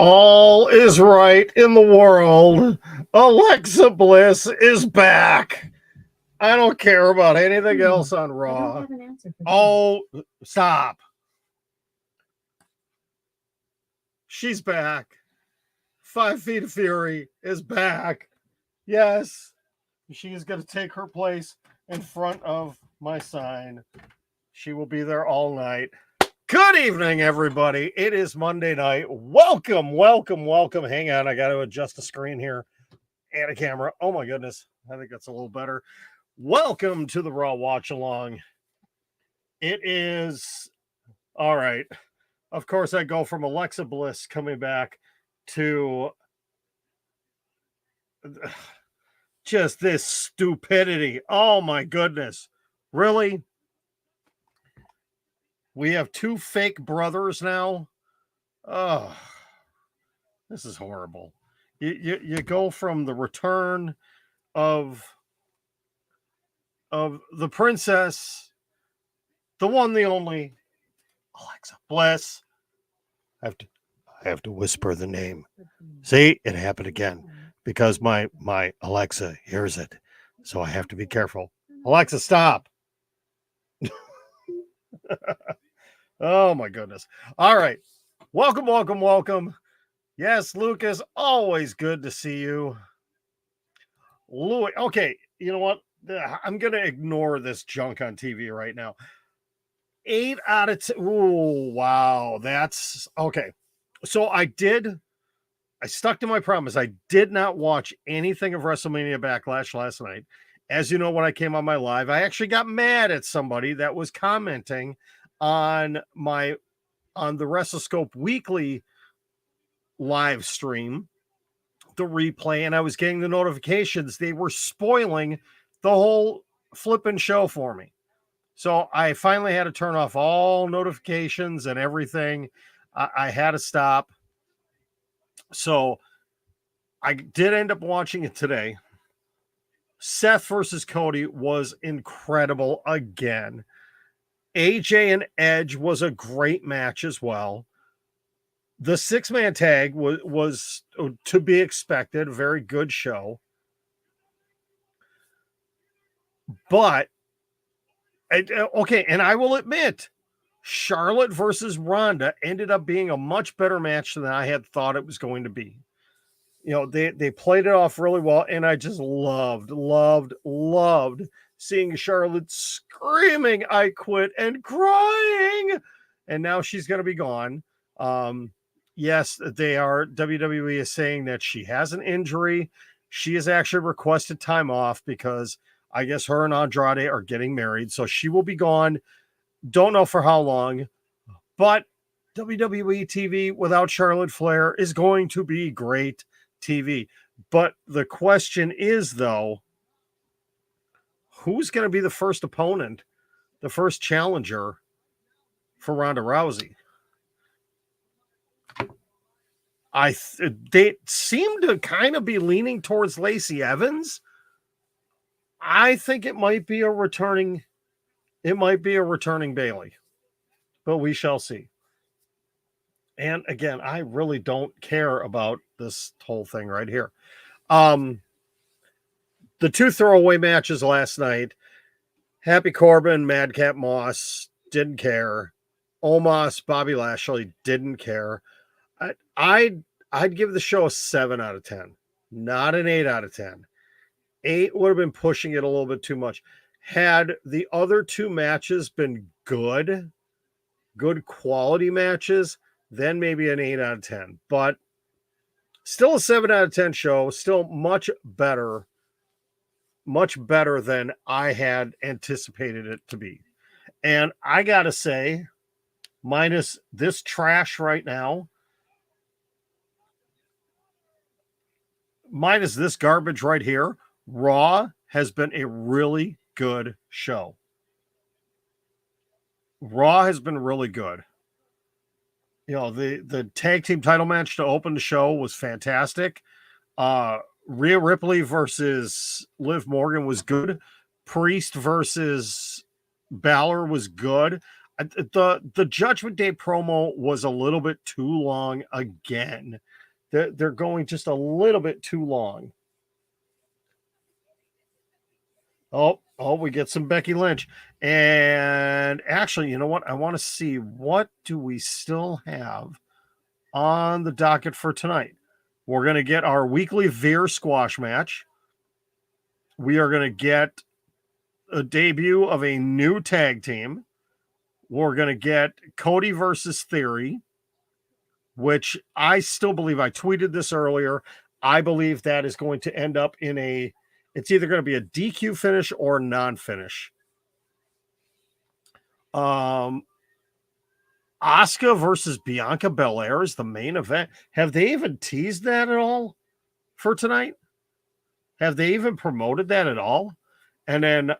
All is right in the world. Alexa Bliss is back. I don't care about anything else on Raw. Oh, stop. She's back. 5 Feet of Fury is back. Yes, she is going to take her place in front of my sign. She will be there all night. Good evening, everybody. It is Monday night. Welcome. Hang on, I got to adjust the screen here and a camera. Oh my goodness, I think that's a little better. Welcome to the Raw Watchalong. It is all right. Of course, I go from Alexa Bliss coming back to just this stupidity. Oh my goodness, really? We have two fake brothers now. Oh, this is horrible. You go from the return of the princess, the one, the only, Alexa Bliss. I have to whisper the name. See, it happened again because my Alexa hears it, so I have to be careful. Alexa, stop. Oh my goodness. All right. Welcome. Yes, Lucas, always good to see you. Louis, okay, you know what? I'm going to ignore this junk on TV right now. 8 out of 10. Ooh, wow. That's okay. So I stuck to my promise. I did not watch anything of WrestleMania Backlash last night. As you know, when I came on my live, I actually got mad at somebody that was commenting on the WrestleScope Weekly live stream, the replay, and I was getting the notifications. They were spoiling the whole flipping show for me. So I finally had to turn off all notifications and everything. I had to stop. So I did end up watching it today. Seth versus Cody was incredible again. AJ and Edge was a great match as well. The 6-man tag was to be expected. A very good show. But, okay, and I will admit, Charlotte versus Ronda ended up being a much better match than I had thought it was going to be. You know, they played it off really well, and I just loved seeing Charlotte screaming, "I quit," and crying. And now she's going to be gone. Yes, WWE is saying that she has an injury. She has actually requested time off because I guess her and Andrade are getting married. So she will be gone. Don't know for how long, but WWE TV without Charlotte Flair is going to be great TV. But the question is, though, who's going to be the first opponent, the first challenger for Ronda Rousey? They seem to kind of be leaning towards Lacey Evans. I think it might be a returning Bayley, but we shall see. And again, I really don't care about this whole thing right here. The 2 throwaway matches last night, Happy Corbin, Madcap Moss, didn't care. Omos, Bobby Lashley, didn't care. I'd give the show a 7 out of 10, not an 8 out of 10. 8 would have been pushing it a little bit too much. Had the other 2 matches been good quality matches, then maybe an 8 out of 10. But still a 7 out of 10 show, still much better than I had anticipated it to be. And I got to say, minus this trash right now, minus this garbage right here, Raw has been a really good show. Raw has been really good. You know, the tag team title match to open the show was fantastic. Rhea Ripley versus Liv Morgan was good. Priest versus Balor was good. The Judgment Day promo was a little bit too long again. They're going just a little bit too long. Oh, we get some Becky Lynch. And actually, you know what? I want to see, what do we still have on the docket for tonight? We're going to get our weekly Veer squash match. We are going to get a debut of a new tag team. We're going to get Cody versus Theory, which I still believe, I tweeted this earlier, I believe that is going to end up in it's either going to be a DQ finish or non-finish. Asuka versus Bianca Belair is the main event. Have they even teased that at all for tonight? Have they even promoted that at all? And then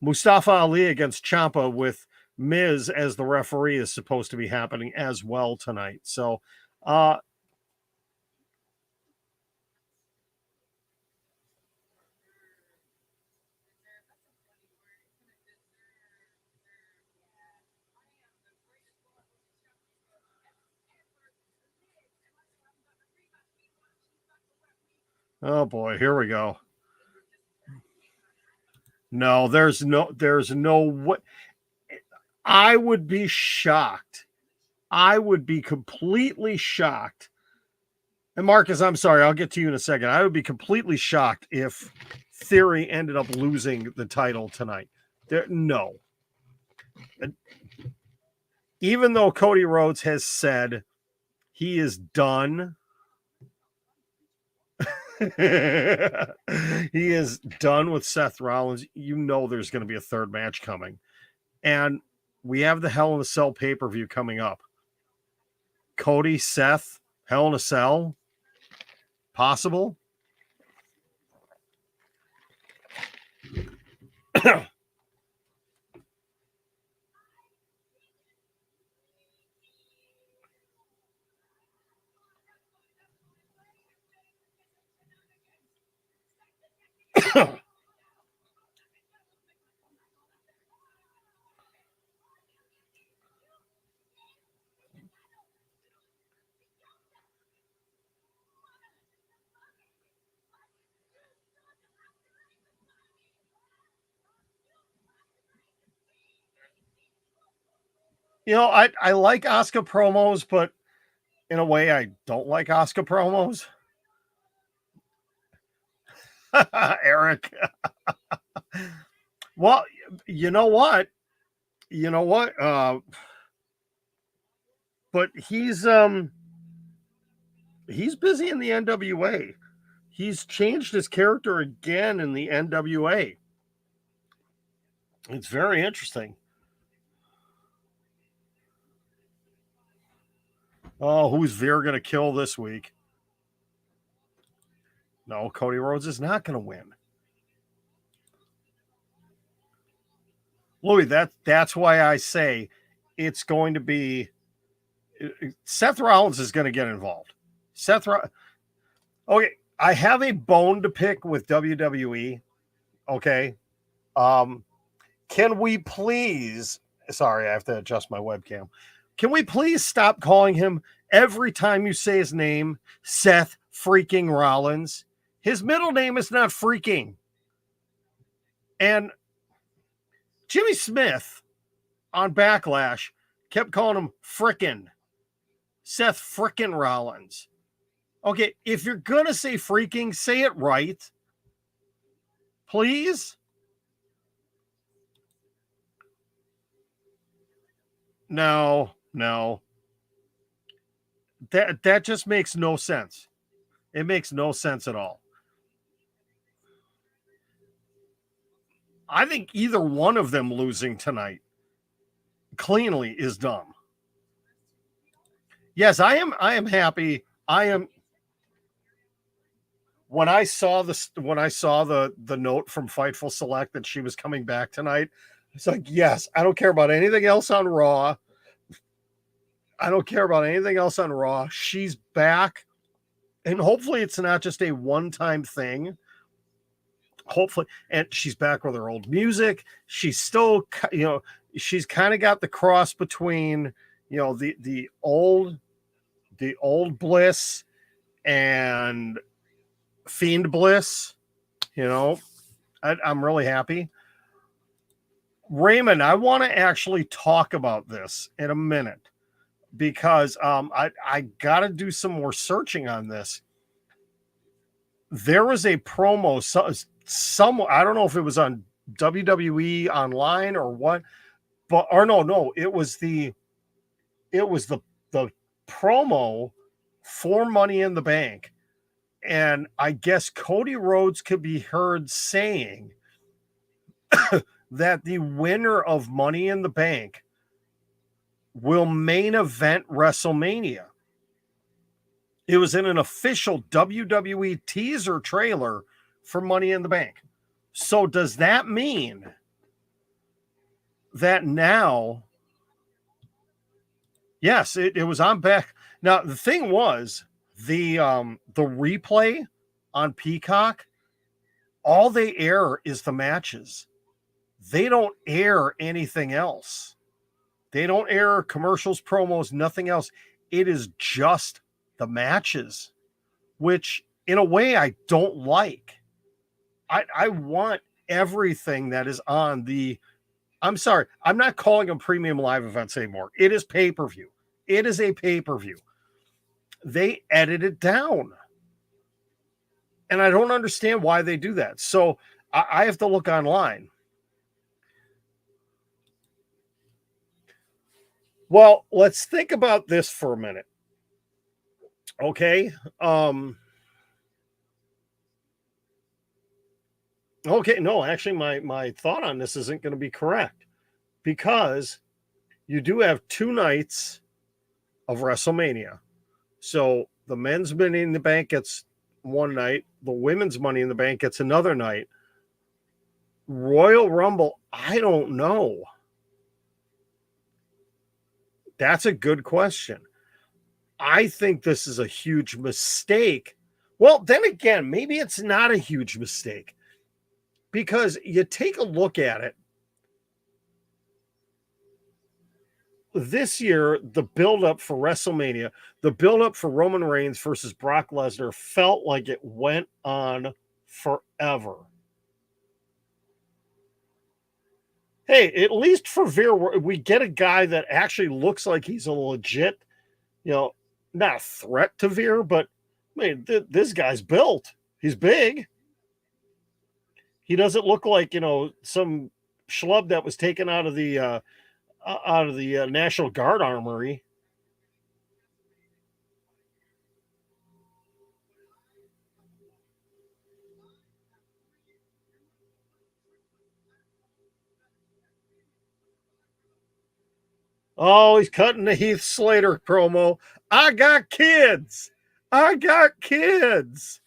Mustafa Ali against Ciampa with Miz as the referee is supposed to be happening as well tonight. So, oh boy, here we go. No, there's no what. I would be shocked. I would be completely shocked. And Marcus, I'm sorry, I'll get to you in a second. I would be completely shocked if Theory ended up losing the title tonight. No. Even though Cody Rhodes has said he is done, he is done with Seth Rollins, you know there's going to be a third match coming. And we have the Hell in a Cell pay-per-view coming up. Cody, Seth, Hell in a Cell, possible? You know, I like Asuka promos, but in a way, I don't like Asuka promos. Eric. Well, you know what? But he's busy in the NWA. He's changed his character again in the NWA. It's very interesting. Oh, who's Veer going to kill this week? No, Cody Rhodes is not going to win. Louis, that's why I say it's going to be Seth Rollins is going to get involved. Okay, I have a bone to pick with WWE. Okay. Can we please, sorry, I have to adjust my webcam. Can we please stop calling him, every time you say his name, Seth freaking Rollins? His middle name is not freaking. And Jimmy Smith on Backlash kept calling him frickin'. Seth frickin' Rollins. Okay, if you're going to say freaking, say it right. Please? No. That just makes no sense. It makes no sense at all. I think either one of them losing tonight cleanly is dumb. Yes, I am happy. When I saw the note from Fightful Select that she was coming back tonight, it's like, yes, I don't care about anything else on Raw. She's back. And hopefully it's not just a one-time thing. Hopefully, and she's back with her old music. She's still, she's kind of got the cross between, the old the old Bliss and Fiend Bliss. I'm really happy. Raymond, I want to actually talk about this in a minute because I got to do some more searching on this. There was a promo, some I don't know if it was on WWE online or what, but no, it was the promo for Money in the Bank, and I guess Cody Rhodes could be heard saying that the winner of Money in the Bank will main event WrestleMania. It was in an official WWE teaser trailer for Money in the Bank. So does that mean that now, yes, it was on back. Now, the thing was, the replay on Peacock, all they air is the matches. They don't air anything else. They don't air commercials, promos, nothing else. It is just the matches, which in a way I don't like. I want everything that is on the, I'm sorry, I'm not calling them premium live events anymore. It is pay-per-view. It is a pay-per-view. They edit it down. And I don't understand why they do that. So I have to look online. Well, let's think about this for a minute. Okay. Okay, no, actually my thought on this isn't going to be correct because you do have 2 nights of WrestleMania. So the men's Money in the Bank gets one night, the women's Money in the Bank gets another night. Royal Rumble, I don't know. That's a good question. I think this is a huge mistake. Well, then again, maybe it's not a huge mistake because you take a look at it. This year, the buildup for WrestleMania, the buildup for Roman Reigns versus Brock Lesnar felt like it went on forever. Hey, at least for Veer, we get a guy that actually looks like he's a legit, not a threat to Veer, but I mean, this guy's built. He's big. He doesn't look like some schlub that was taken out of the National Guard armory. Oh, he's cutting the Heath Slater promo. I got kids. I got kids.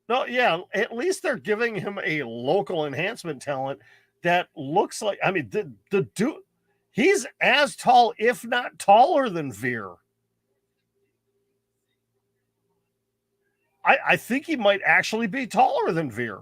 No, yeah, at least they're giving him a local enhancement talent that looks like, I mean, the dude, he's as tall, if not taller than Veer. I think he might actually be taller than Veer.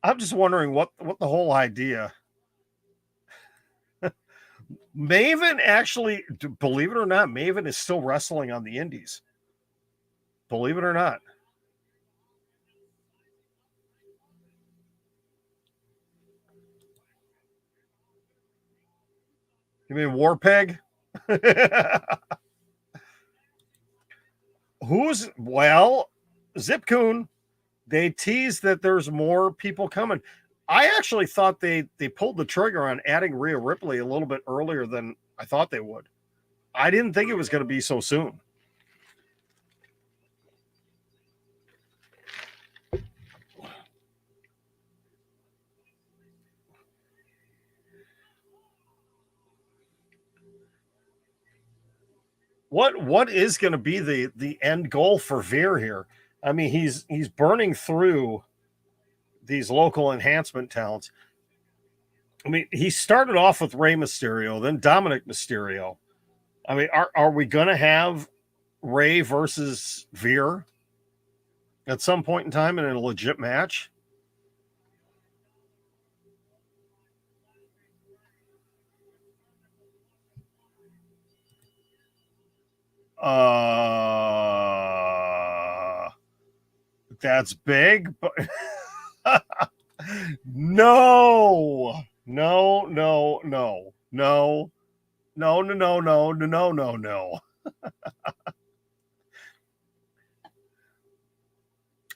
I'm just wondering what the whole idea. Maven actually, believe it or not, Maven is still wrestling on the indies. Believe it or not. You mean Warpeg? Zip Coon. They tease that there's more people coming. I actually thought they pulled the trigger on adding Rhea Ripley a little bit earlier than I thought they would. I didn't think it was going to be so soon. what is going to be the end goal for Veer here? I mean, he's burning through these local enhancement talents. I mean, he started off with Rey Mysterio, then Dominic Mysterio. I mean, are we going to have Rey versus Veer at some point in time in a legit match? That's big, but no.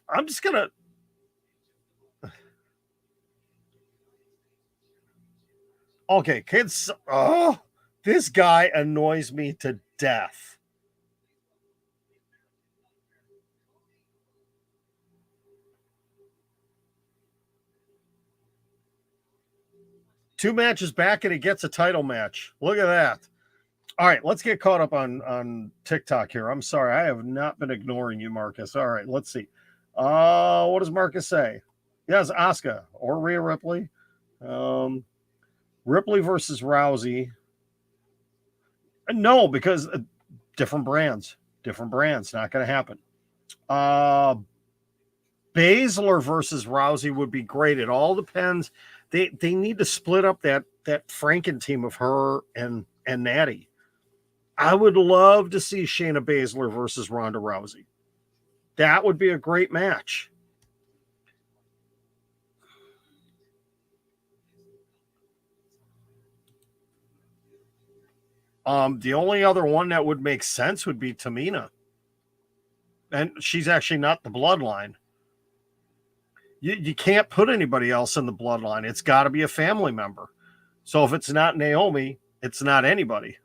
I'm just gonna. Okay, kids. Oh, this guy annoys me to death. Two matches back and he gets a title match. Look at that. All right, let's get caught up on TikTok here. I'm sorry, I have not been ignoring you, Marcus. All right, let's see. What does Marcus say? Yes, Asuka or Rhea Ripley. Ripley versus Rousey. No, because different brands. Not going to happen. Baszler versus Rousey would be great. It all depends. They need to split up that Franken team of her and Natty. I would love to see Shayna Baszler versus Ronda Rousey. That would be a great match. The only other one that would make sense would be Tamina. And she's actually not the bloodline. You can't put anybody else in the bloodline. It's got to be a family member. So if it's not Naomi, it's not anybody.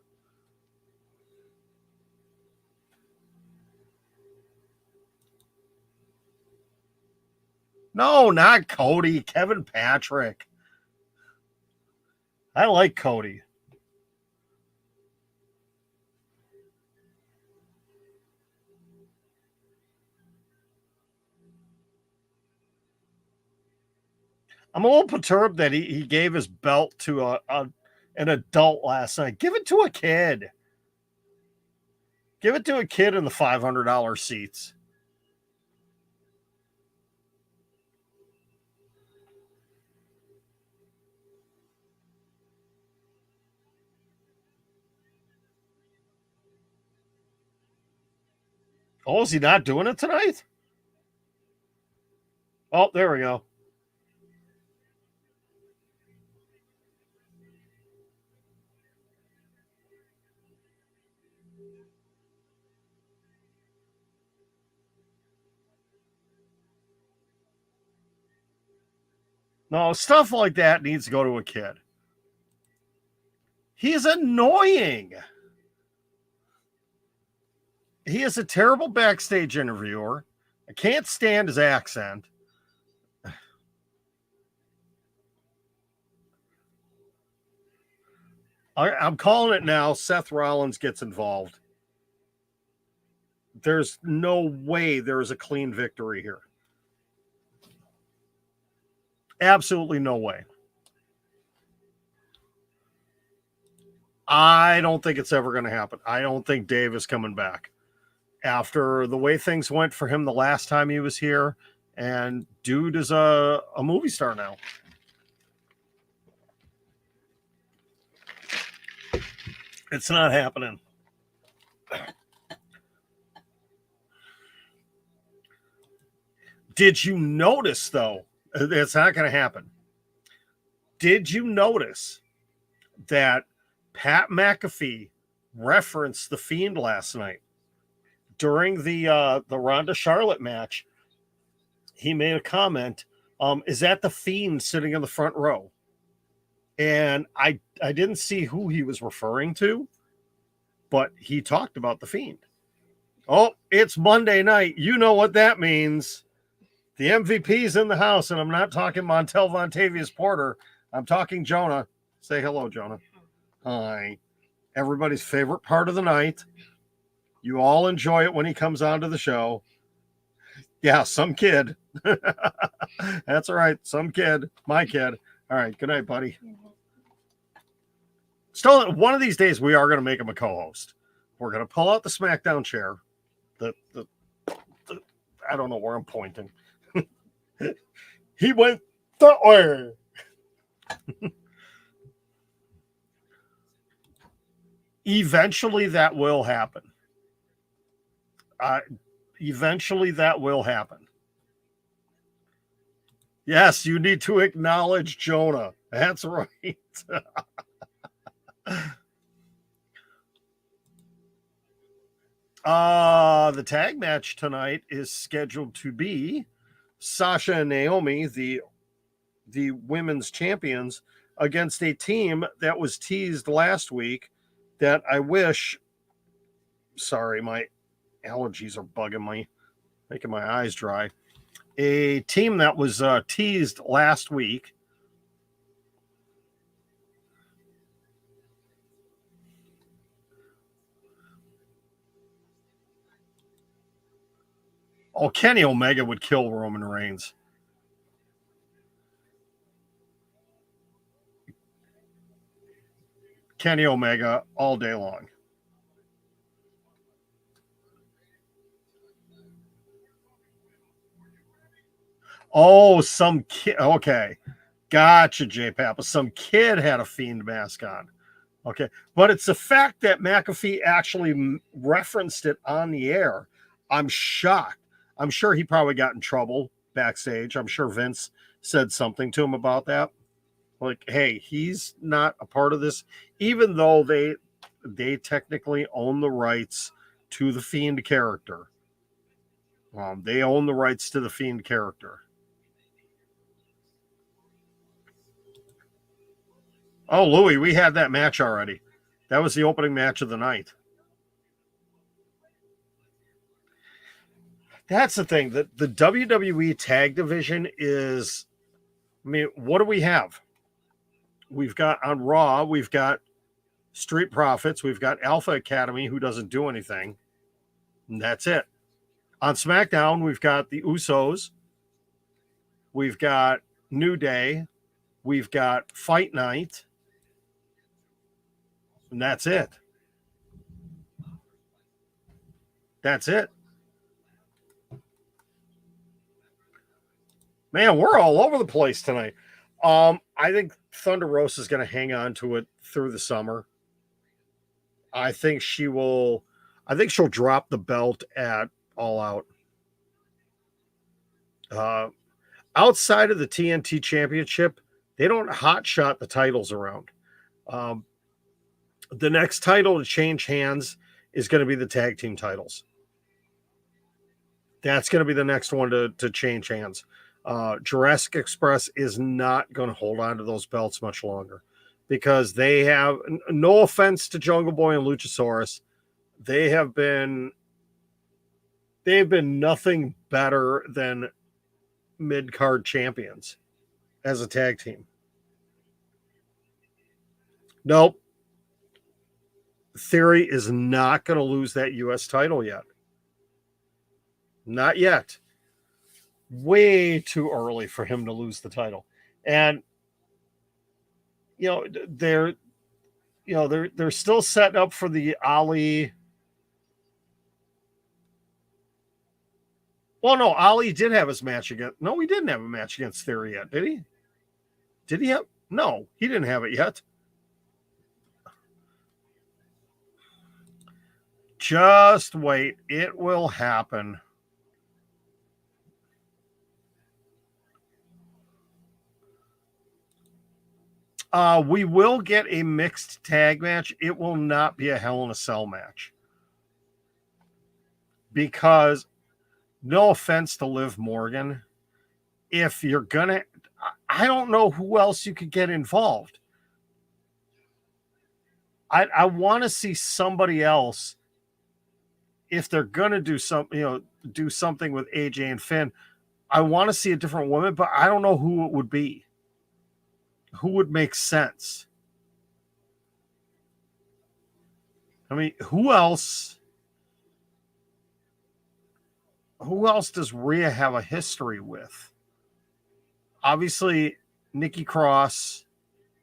No, not Cody. Kevin Patrick. I like Cody. I'm a little perturbed that he gave his belt to an adult last night. Give it to a kid. Give it to a kid in the $500 seats. Oh, is he not doing it tonight? Oh, there we go. No, stuff like that needs to go to a kid. He's annoying. He is a terrible backstage interviewer. I can't stand his accent. I'm calling it now. Seth Rollins gets involved. There's no way there is a clean victory here. Absolutely no way. I don't think it's ever going to happen. I don't think Dave is coming back after the way things went for him the last time he was here. And dude is a movie star now. It's not happening. Did you notice, though? It's not going to happen. Did you notice that Pat McAfee referenced The Fiend last night during the Ronda Charlotte match? He made a comment. Is that The Fiend sitting in the front row? And I didn't see who he was referring to, but he talked about The Fiend. Oh, it's Monday night. You know what that means. The MVP's in the house, and I'm not talking Montel Vontavious Porter. I'm talking Jonah. Say hello, Jonah. Hi. Everybody's favorite part of the night. You all enjoy it when he comes onto the show. Yeah, some kid. That's all right. Some kid. My kid. All right. Good night, buddy. Still, one of these days, we are going to make him a co-host. We're going to pull out the SmackDown chair. The I don't know where I'm pointing. He went that way. Eventually, that will happen. Eventually, that will happen. Yes, you need to acknowledge Jonah. That's right. The tag match tonight is scheduled to be Sasha and Naomi, the women's champions, against a team that was teased last week that I wish. Sorry, my allergies are bugging me, making my eyes dry. A team that was teased last week. Oh, Kenny Omega would kill Roman Reigns. Kenny Omega all day long. Oh, some kid. Okay. Gotcha, J Papa. Some kid had a Fiend mask on. Okay. But it's the fact that McAfee actually referenced it on the air. I'm shocked. I'm sure he probably got in trouble backstage. I'm sure Vince said something to him about that. Like, hey, he's not a part of this, even though they technically own the rights to the Fiend character. They own the rights to the Fiend character. Oh, Louie, we had that match already. That was the opening match of the night. That's the thing. The WWE tag division is, I mean, what do we have? We've got on Raw, we've got Street Profits, we've got Alpha Academy, who doesn't do anything. And that's it. On SmackDown, we've got the Usos, we've got New Day, we've got Fight Night, and that's it. That's it. Man, we're all over the place tonight. I think Thunder Rosa is going to hang on to it through the summer. I think she'll drop the belt at All Out. Outside of the TNT Championship, they don't hotshot the titles around. The next title to change hands is going to be the tag team titles. That's going to be the next one to change hands. Jurassic Express is not going to hold on to those belts much longer because they have, no offense to Jungle Boy and Luchasaurus, they've been nothing better than mid-card champions as a tag team. Nope. Theory is not going to lose that U.S. title yet. Not yet. Way too early for him to lose the title. And they're still setting up for the Ali. Well, no, Ali did have his match against. No, he didn't have a match against Theory yet, did he? Did he have? No, he didn't have it yet. Just wait. It will happen. We will get a mixed tag match. It will not be a Hell in a Cell match. Because, no offense to Liv Morgan, if you're going to, I don't know who else you could get involved. I want to see somebody else. If they're going to do something with AJ and Finn, I want to see a different woman, but I don't know who it would be. Who would make sense? I mean, who else? who else does Rhea have a history with? Obviously, Nikki Cross,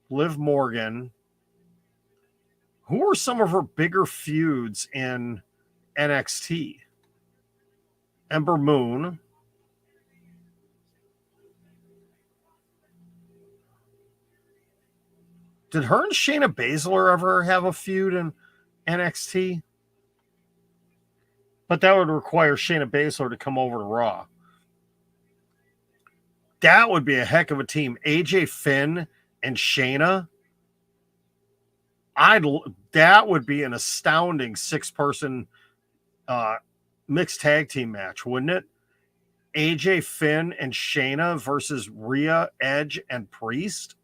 Liv Morgan. Who are some of her bigger feuds in NXT? Ember Moon. Did her and Shayna Baszler ever have a feud in NXT? But that would require Shayna Baszler to come over to Raw. That would be a heck of a team. AJ Finn and Shayna. That would be an astounding 6-person mixed tag team match, wouldn't it? AJ Finn and Shayna versus Rhea, Edge, and Priest.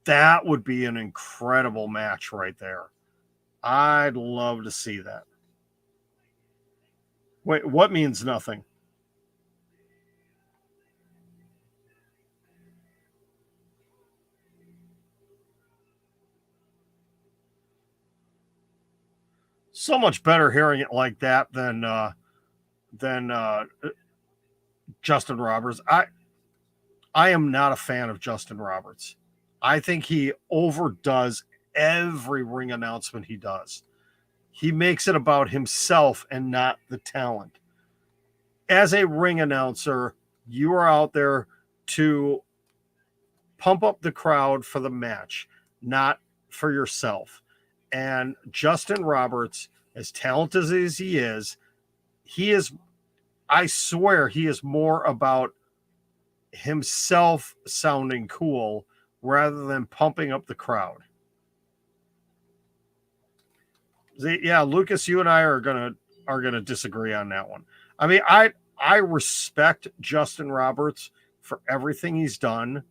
That would be an incredible match right there. I'd love to see that. Wait, what means nothing? So much better hearing it like that than Justin Roberts. I am not a fan of Justin Roberts. I think he overdoes every ring announcement he does. He makes it about himself and not the talent. As a ring announcer, you are out there to pump up the crowd for the match, not for yourself. And Justin Roberts, as talented as he is, I swear he is more about himself sounding cool rather than pumping up the crowd. Yeah, Lucas, you and I are gonna disagree on that one. I mean, I respect Justin Roberts for everything he's done.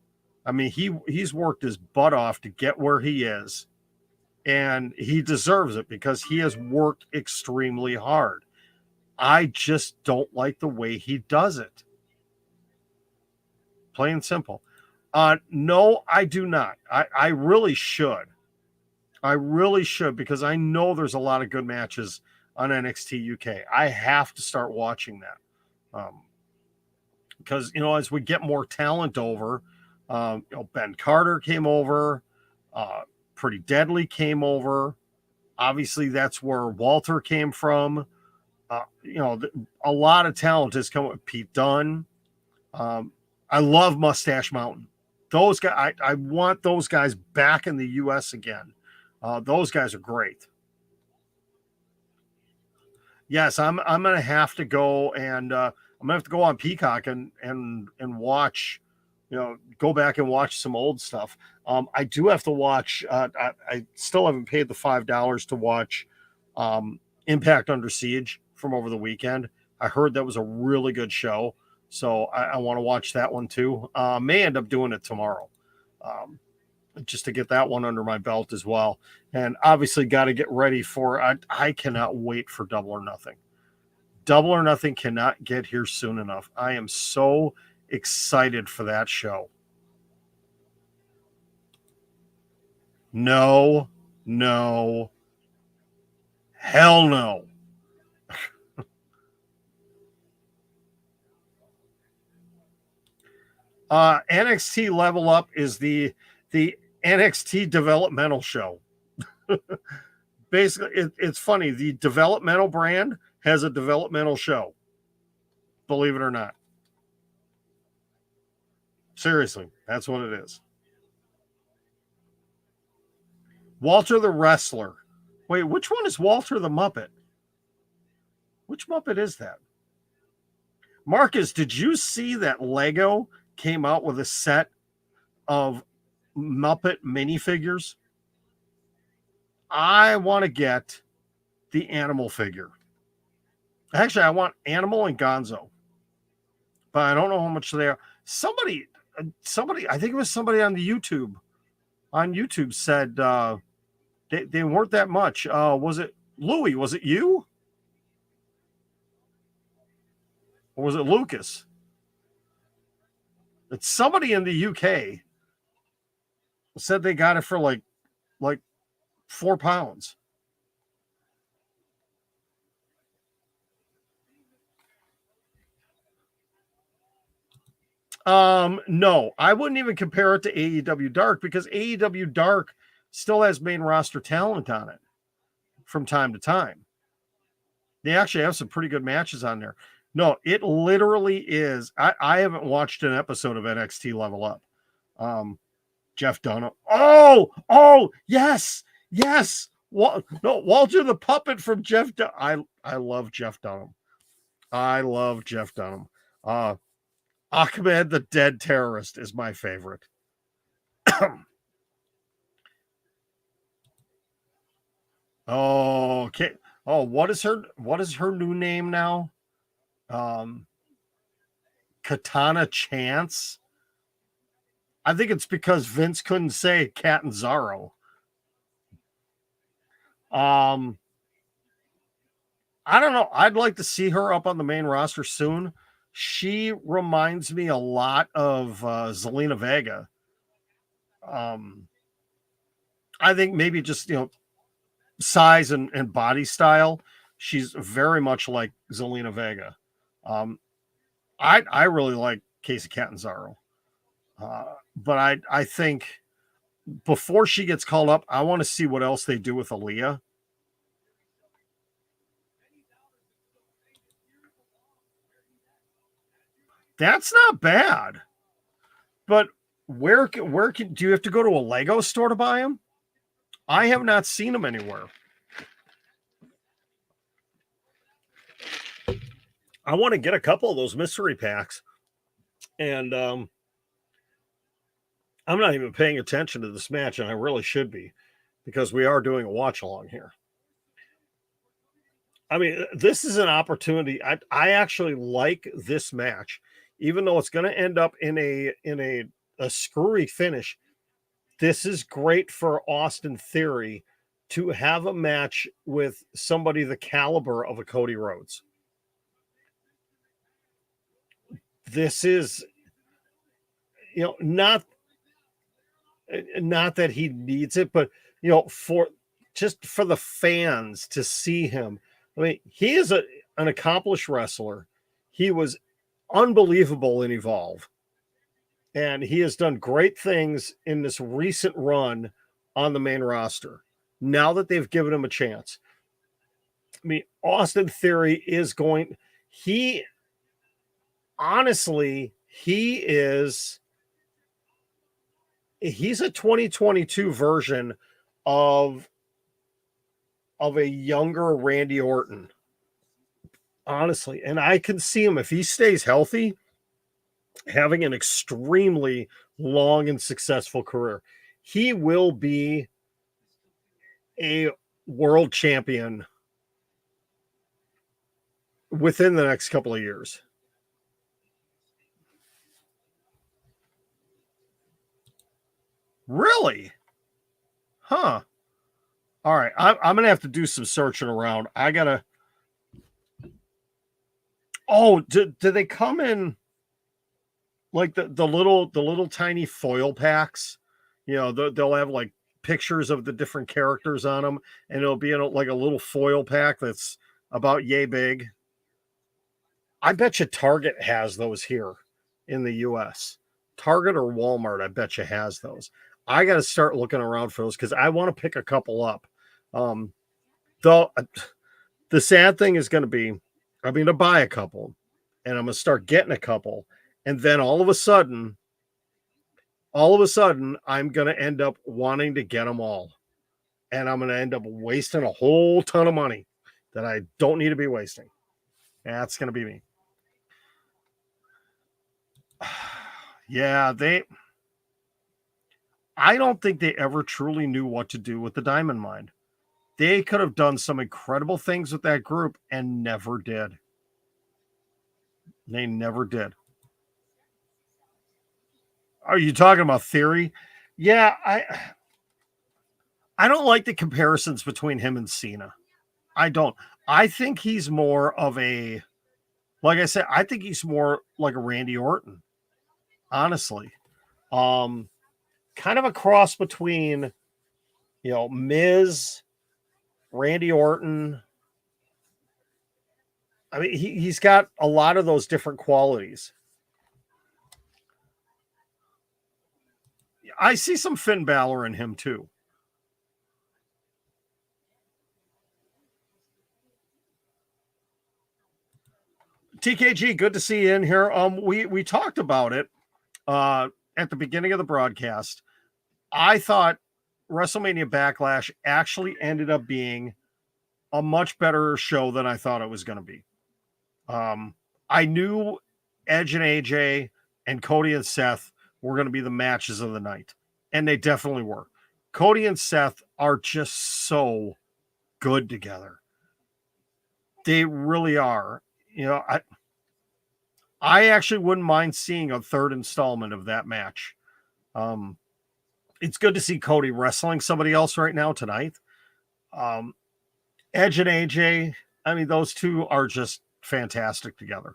I mean, he's worked his butt off to get where he is, and he deserves it because he has worked extremely hard. I just don't like the way he does it. Plain and simple. No, I do not. I really should. I really should because I know there's a lot of good matches on NXT UK. I have to start watching that. Because, as we get more talent over, Ben Carter came over, Pretty Deadly came over. Obviously, that's where Walter came from. A lot of talent has come with Pete Dunne. I love Mustache Mountain. Those guys, I want those guys back in the U.S. again. Those guys are great. Yes, I'm going to have to go and I'm going to have to go on Peacock and watch, go back and watch some old stuff. I do have to watch. I still haven't paid the $5 to watch Impact Under Siege from over the weekend. I heard that was a really good show, so I want to watch that one too. May end up doing it tomorrow. Just to get that one under my belt as well. And obviously got to get ready for, I cannot wait for Double or Nothing. Double or Nothing cannot get here soon enough. I am so excited for that show. No, hell no. NXT Level Up is the NXT developmental show. Basically, it's funny. The developmental brand has a developmental show. Believe it or not. Seriously, that's what it is. Walter the Wrestler. Wait, which one is Walter the Muppet? Which Muppet is that? Marcus, did you see that Lego came out with a set of Muppet minifigures? I want to get the animal figure. Actually, I want Animal and Gonzo, but I don't know how much they are. Somebody, I think it was somebody on the YouTube, said they weren't that much. Was it Louie? Was it you? Or was it Lucas? It's somebody in the UK said they got it for like £4. No, I wouldn't even compare it to AEW Dark because AEW Dark still has main roster talent on it from time to time. They actually have some pretty good matches on there. No, it literally is. I haven't watched an episode of NXT Level Up. Jeff Dunham. Oh, yes. Walter the Puppet from Jeff Dunham. I love Jeff Dunham. Ahmed the Dead Terrorist is my favorite. Okay. Oh, what is her new name now? Katana Chance. I think it's because Vince couldn't say Catanzaro. I don't know. I'd like to see her up on the main roster soon. She reminds me a lot of Zelina Vega. I think maybe just, size and body style. She's very much like Zelina Vega. I really like Casey Catanzaro. But I think before she gets called up, I want to see what else they do with Aaliyah. That's not bad. But where can do you have to go to a Lego store to buy them? I have not seen them anywhere. I want to get a couple of those mystery packs. And I'm not even paying attention to this match, and I really should be, because we are doing a watch along here. I mean, this is an opportunity. I actually like this match, even though it's going to end up in a screwy finish. This is great for Austin Theory to have a match with somebody the caliber of a Cody Rhodes. This is, not that he needs it, but for the fans to see him. I mean, he is an accomplished wrestler. He was unbelievable in Evolve. And he has done great things in this recent run on the main roster. Now that they've given him a chance. I mean, Austin Theory is going, he's a 2022 version of a younger Randy Orton. Honestly. And I can see him, if he stays healthy, having an extremely long and successful career. He will be a world champion within the next couple of years. Really? Huh. All right. I'm going to have to do some searching around. I got to. Oh, do they come in like the little tiny foil packs? They'll have like pictures of the different characters on them, and it'll be in like a little foil pack that's about yay big. I bet you Target has those here in the US. Target or Walmart, I bet you has those. I got to start looking around for those because I want to pick a couple up. Though the sad thing is going to be, I'm going to buy a couple, and I'm going to start getting a couple, and then all of a sudden, I'm going to end up wanting to get them all, and I'm going to end up wasting a whole ton of money that I don't need to be wasting. That's going to be me. Yeah, I don't think they ever truly knew what to do with the Diamond Mine. They could have done some incredible things with that group and never did. They never did. Are you talking about Theory? Yeah, I don't like the comparisons between him and Cena. I don't. I think he's more of a, like I said, I think he's more like a Randy Orton. Honestly. Kind of a cross between, Miz, Randy Orton. I mean, he's got a lot of those different qualities. I see some Finn Balor in him too. TKG, good to see you in here. We talked about it at the beginning of the broadcast. I thought WrestleMania Backlash actually ended up being a much better show than I thought it was going to be. I knew Edge and AJ and Cody and Seth were going to be the matches of the night, and they definitely were. Cody and Seth are just so good together. They really are. You know, I actually wouldn't mind seeing a third installment of that match. It's good to see Cody wrestling somebody else right now tonight. Edge and AJ, I mean, those two are just fantastic together.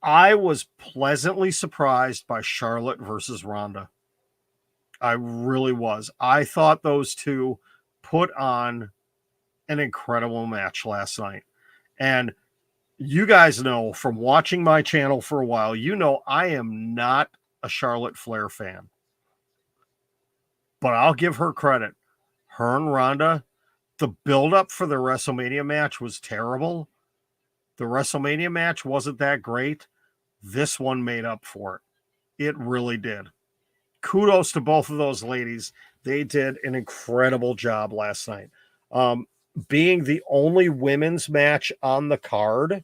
I was pleasantly surprised by Charlotte versus Ronda. I really was. I thought those two put on an incredible match last night. And you guys know from watching my channel for a while, you know I am not a Charlotte Flair fan. But I'll give her credit. Her and Ronda, the buildup for the WrestleMania match was terrible. The WrestleMania match wasn't that great. This one made up for it. It really did. Kudos to both of those ladies. They did an incredible job last night. Being the only women's match on the card,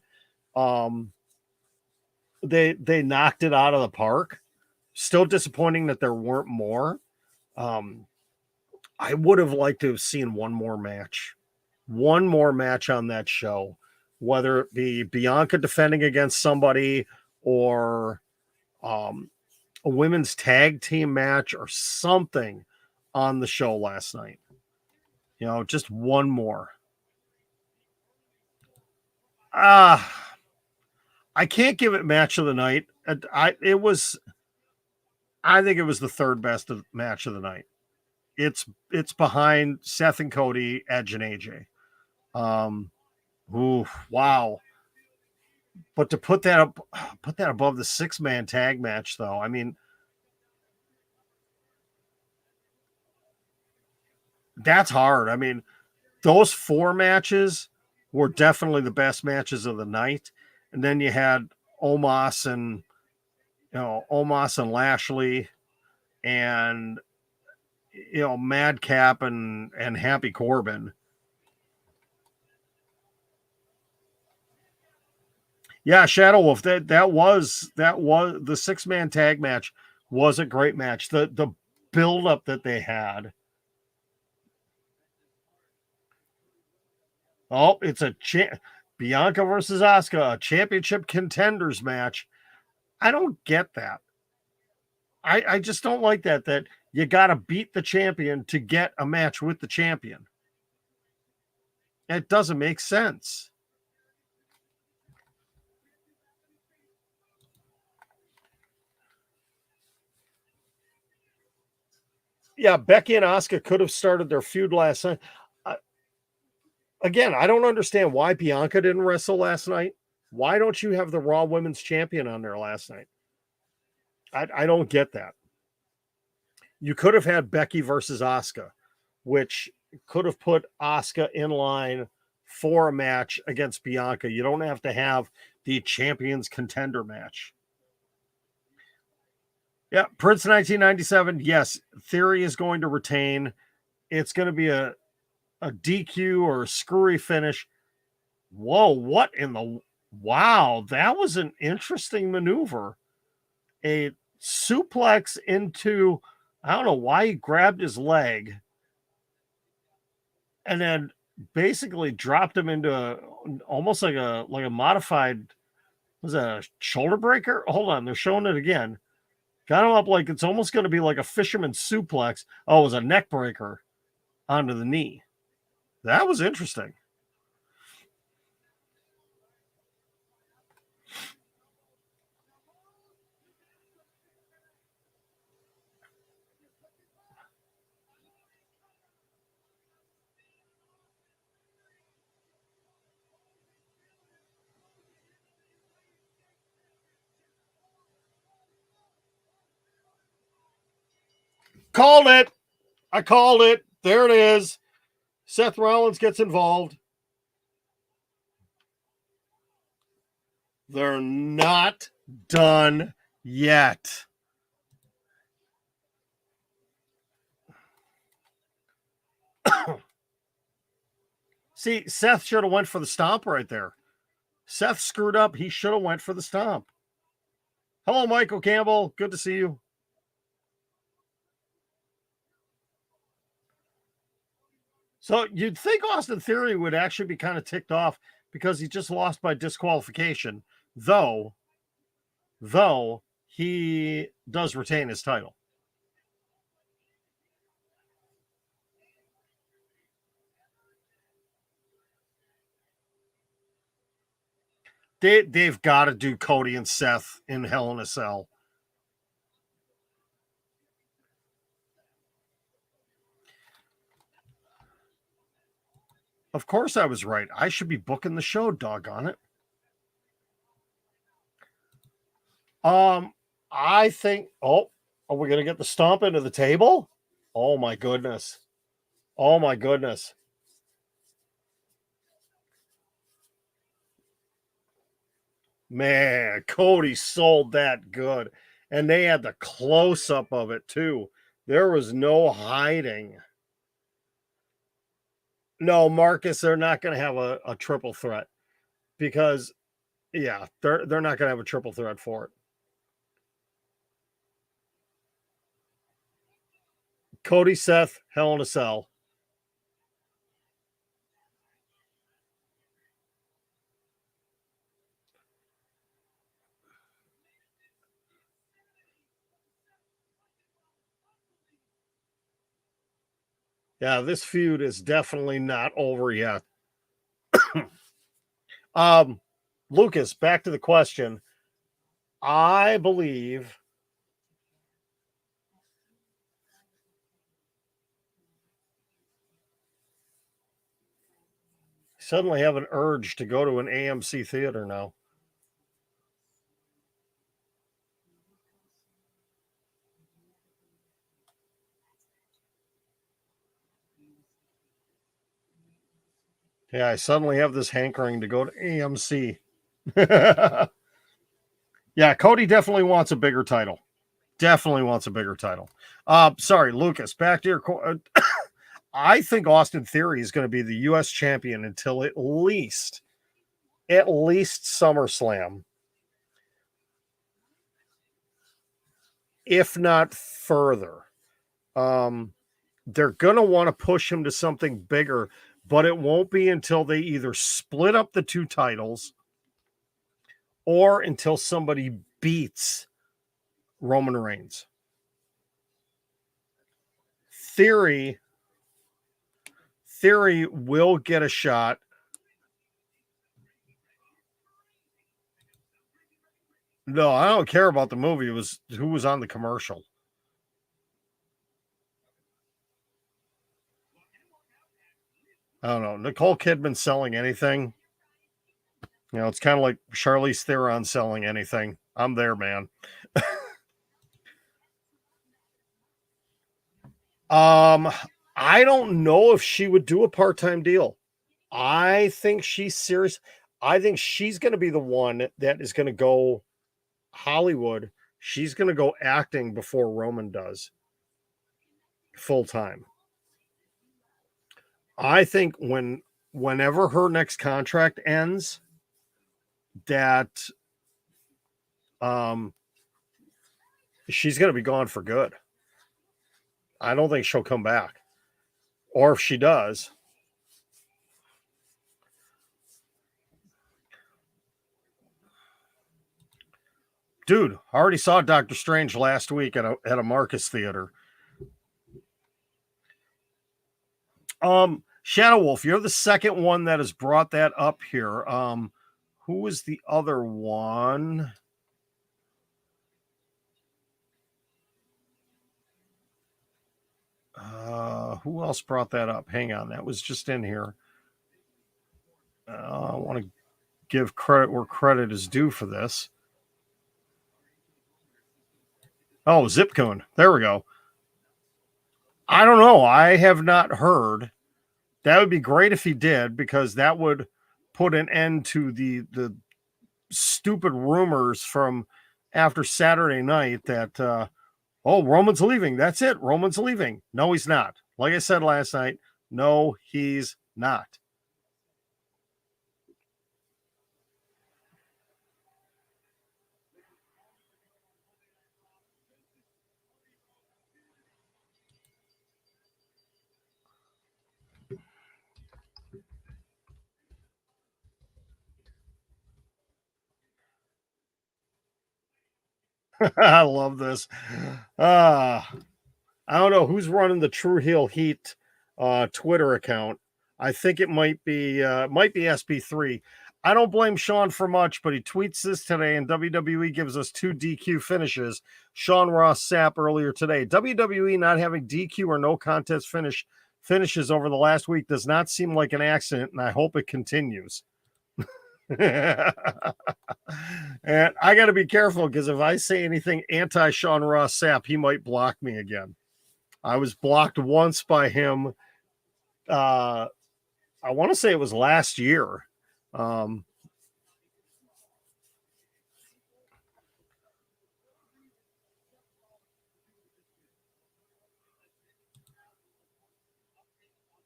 they knocked it out of the park. Still disappointing that there weren't more. I would have liked to have seen one more match on that show, whether it be Bianca defending against somebody or a women's tag team match or something on the show last night. You know, just one more. I can't give it match of the night. I think it was the third best match of the night. It's behind Seth and Cody, Edge and AJ. Wow. But to put that above the 6-man tag match, though, I mean, that's hard. I mean, those 4 matches were definitely the best matches of the night. And then you had Omos and Lashley and Madcap and Happy Corbin. Yeah, Shadow Wolf. That was the 6-man tag match was a great match. The build up that they had. Oh, it's a Bianca versus Asuka, a championship contenders match. I don't get that. I just don't like that you got to beat the champion to get a match with the champion. It doesn't make sense. Yeah, Becky and Asuka could have started their feud last night. Again, I don't understand why Bianca didn't wrestle last night. Why don't you have the Raw Women's Champion on there last night? I don't get that. You could have had Becky versus Asuka, which could have put Asuka in line for a match against Bianca. You don't have to have the Champions Contender match. Yeah, Prince 1997. Yes, Theory is going to retain. It's going to be a DQ or a screwy finish. Whoa, what in the... Wow, that was an interesting maneuver. A suplex into... I don't know why he grabbed his leg and then basically dropped him into almost like a modified... Was that a shoulder breaker? Hold on, they're showing it again. Got him up like it's almost going to be like a fisherman suplex. Oh, it was a neck breaker onto the knee. That was interesting. Called it. I called it. There it is. Seth Rollins gets involved. They're not done yet. See, Seth should have went for the stomp right there. Seth screwed up. He should have went for the stomp. Hello, Michael Campbell. Good to see you. So you'd think Austin Theory would actually be kind of ticked off because he just lost by disqualification, though he does retain his title. They've got to do Cody and Seth in Hell in a Cell. Of course I was right. I should be booking the show, doggone it. I think, are we going to get the stomp into the table? Oh my goodness. Oh my goodness. Man, Cody sold that good. And they had the close up of it too. There was no hiding. No, Marcus, they're not going to have a triple threat because, yeah, they're not going to have a triple threat for it. Cody, Seth, Hell in a Cell. Yeah, this feud is definitely not over yet. Lucas, back to the question. I believe suddenly have an urge to go to an AMC theater now. Yeah, I suddenly have this hankering to go to AMC. Yeah, Cody definitely wants a bigger title. Definitely wants a bigger title. Sorry, Lucas, back to your I think Austin Theory is going to be the US champion until at least SummerSlam. If not further. They're going to want to push him to something bigger, but it won't be until they either split up the two titles or until somebody beats Roman Reigns. Theory will get a shot. No, I don't care about the movie. It was who was on the commercial. I don't know. Nicole Kidman selling anything. You know, it's kind of like Charlize Theron selling anything. I'm there, man. I don't know if she would do a part-time deal. I think she's serious. I think she's going to be the one that is going to go Hollywood. She's going to go acting before Roman does full time. I think whenever her next contract ends, that she's going to be gone for good. I don't think she'll come back. Or if she does, dude, I already saw Doctor Strange last week at a Marcus Theater. Shadow Wolf, you're the second one that has brought that up here. Who was the other one? Who else brought that up? Hang on, that was just in here. I want to give credit where credit is due for this. Oh, Zipcoon. There we go. I don't know. I have not heard. That would be great if he did, because that would put an end to the stupid rumors from after Saturday night that oh, Roman's leaving. That's it. Roman's leaving. No, he's not. Like I said last night, no, he's not. I love this. Uh, I don't know who's running the True Heel Heat Twitter account. I think it might be SP3. I don't blame Sean for much, but he tweets this today, and WWE gives us 2 DQ finishes. Sean Ross Sapp earlier today. WWE not having DQ or no contest finishes over the last week does not seem like an accident, and I hope it continues. And I got to be careful, because if I say anything anti Sean Ross Sapp, he might block me again. I was blocked once by him. I want to say it was last year. Um,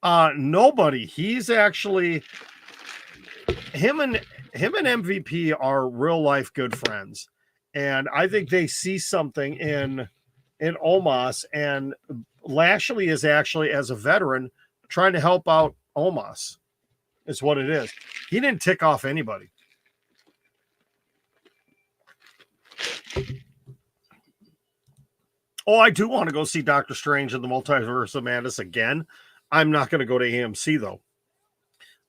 Nobody. He's actually him and MVP are real life good friends, and I think they see something in Omos, and Lashley is actually, as a veteran, trying to help out Omos. Is what it is. He didn't tick off anybody. Oh, I do want to go see Doctor Strange in the Multiverse of Madness again. I'm not going to go to AMC though.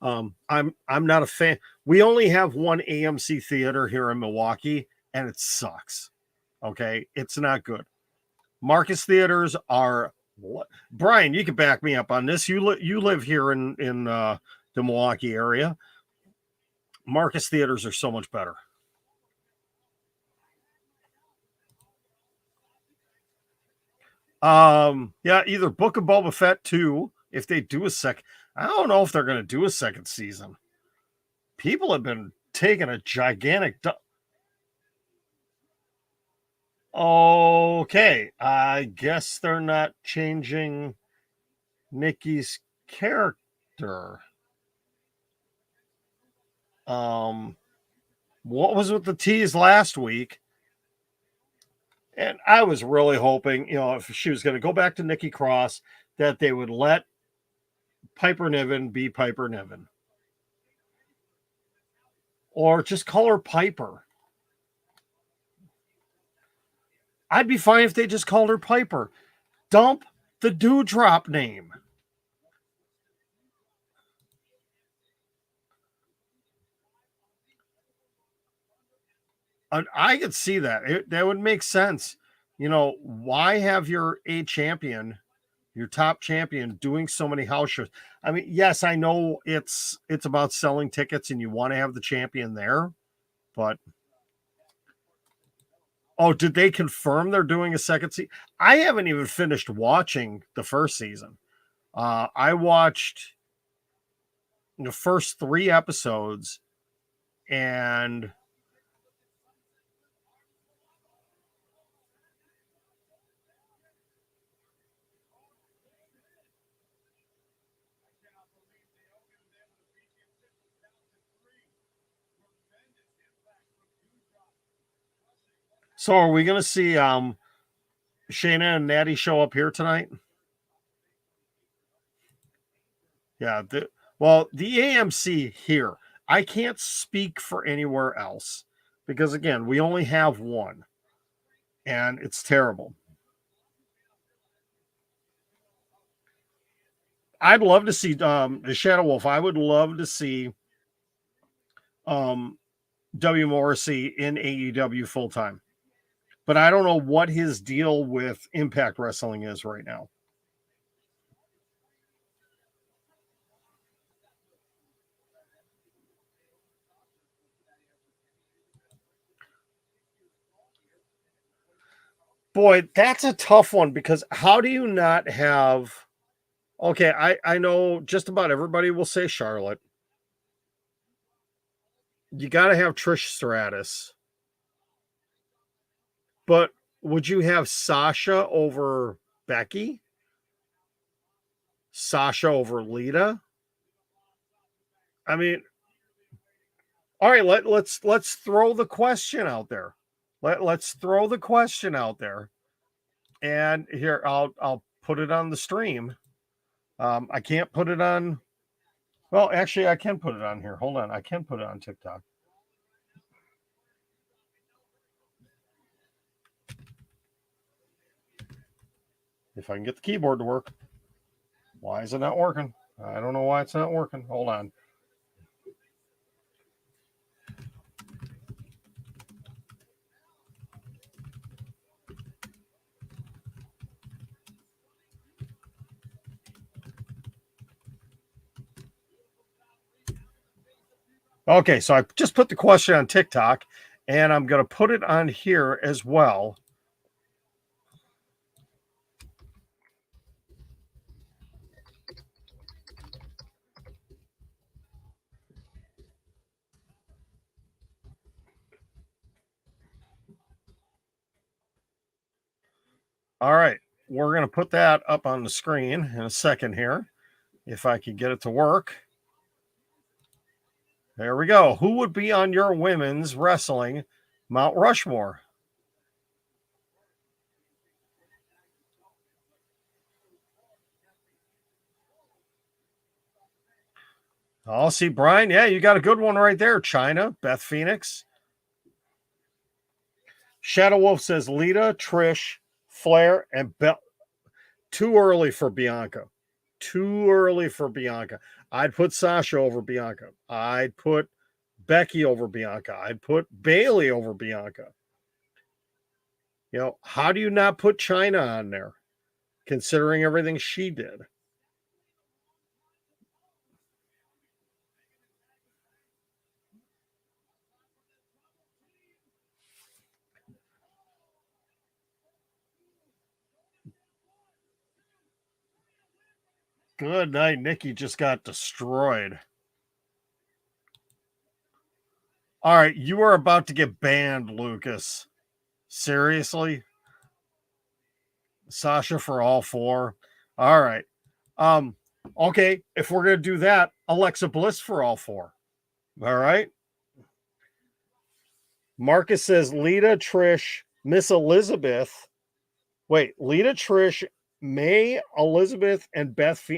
I'm not a fan. We only have one AMC theater here in Milwaukee, and it sucks. Okay, it's not good. Marcus theaters are. Brian, you can back me up on this. You live here in the Milwaukee area. Marcus theaters are so much better. Yeah, either Book of Boba Fett 2, if they do a I don't know if they're going to do a second season. People have been taking a gigantic. Okay, I guess they're not changing Nikki's character. Um, what was with the tease last week? And I was really hoping, if she was going to go back to Nikki Cross, that they would let Piper Niven be Piper Niven, or just call her Piper. I'd be fine if they just called her Piper. Dump the Dewdrop name. I could see that. That would make sense. Why have your A champion, your top champion, doing so many house shows? I mean, yes, I know it's about selling tickets and you want to have the champion there, but oh, did they confirm they're doing a second season? I haven't even finished watching the first season. I watched the first 3 episodes, and so are we going to see Shayna and Natty show up here tonight? Yeah. The AMC here, I can't speak for anywhere else, because again, we only have one, and it's terrible. I'd love to see the Shadow Wolf. I would love to see um W Morrissey in AEW full time, but I don't know what his deal with Impact Wrestling is right now. Boy, that's a tough one because how do you not have? Okay, I know just about everybody will say Charlotte. You got to have Trish Stratus, but would you have Sasha over Becky? Sasha over Lita? I mean, all right, let's throw the question out there. Let's throw the question out there. And here I'll put it on the stream. I can't put it on. Well, actually, I can put it on here. Hold on, I can put it on TikTok. If I can get the keyboard to work. Why is it not working? I don't know why it's not working. Hold on. Okay, so I just put the question on TikTok, and I'm going to put it on here as well. All right, we're going to put that up on the screen in a second here, if I can get it to work. There we go. Who would be on your women's wrestling Mount Rushmore? I'll see, Brian. Yeah, you got a good one right there. China, Beth Phoenix. Shadow Wolf says Lita, Trish, Flair, and Bell. Too early for Bianca. Too early for Bianca. I'd put Sasha over Bianca. I'd put Becky over Bianca. I'd put Bailey over Bianca. You know, how do you not put China on there, considering everything she did? Good night. Nikki just got destroyed. All right, you are about to get banned, Lucas. Seriously? Sasha for all four. All right. Okay, if we're gonna do that, Alexa Bliss for all four. All right. Marcus says Lita, Trish, Miss Elizabeth. Wait, Lita, Trish, May, Elizabeth, and Beth.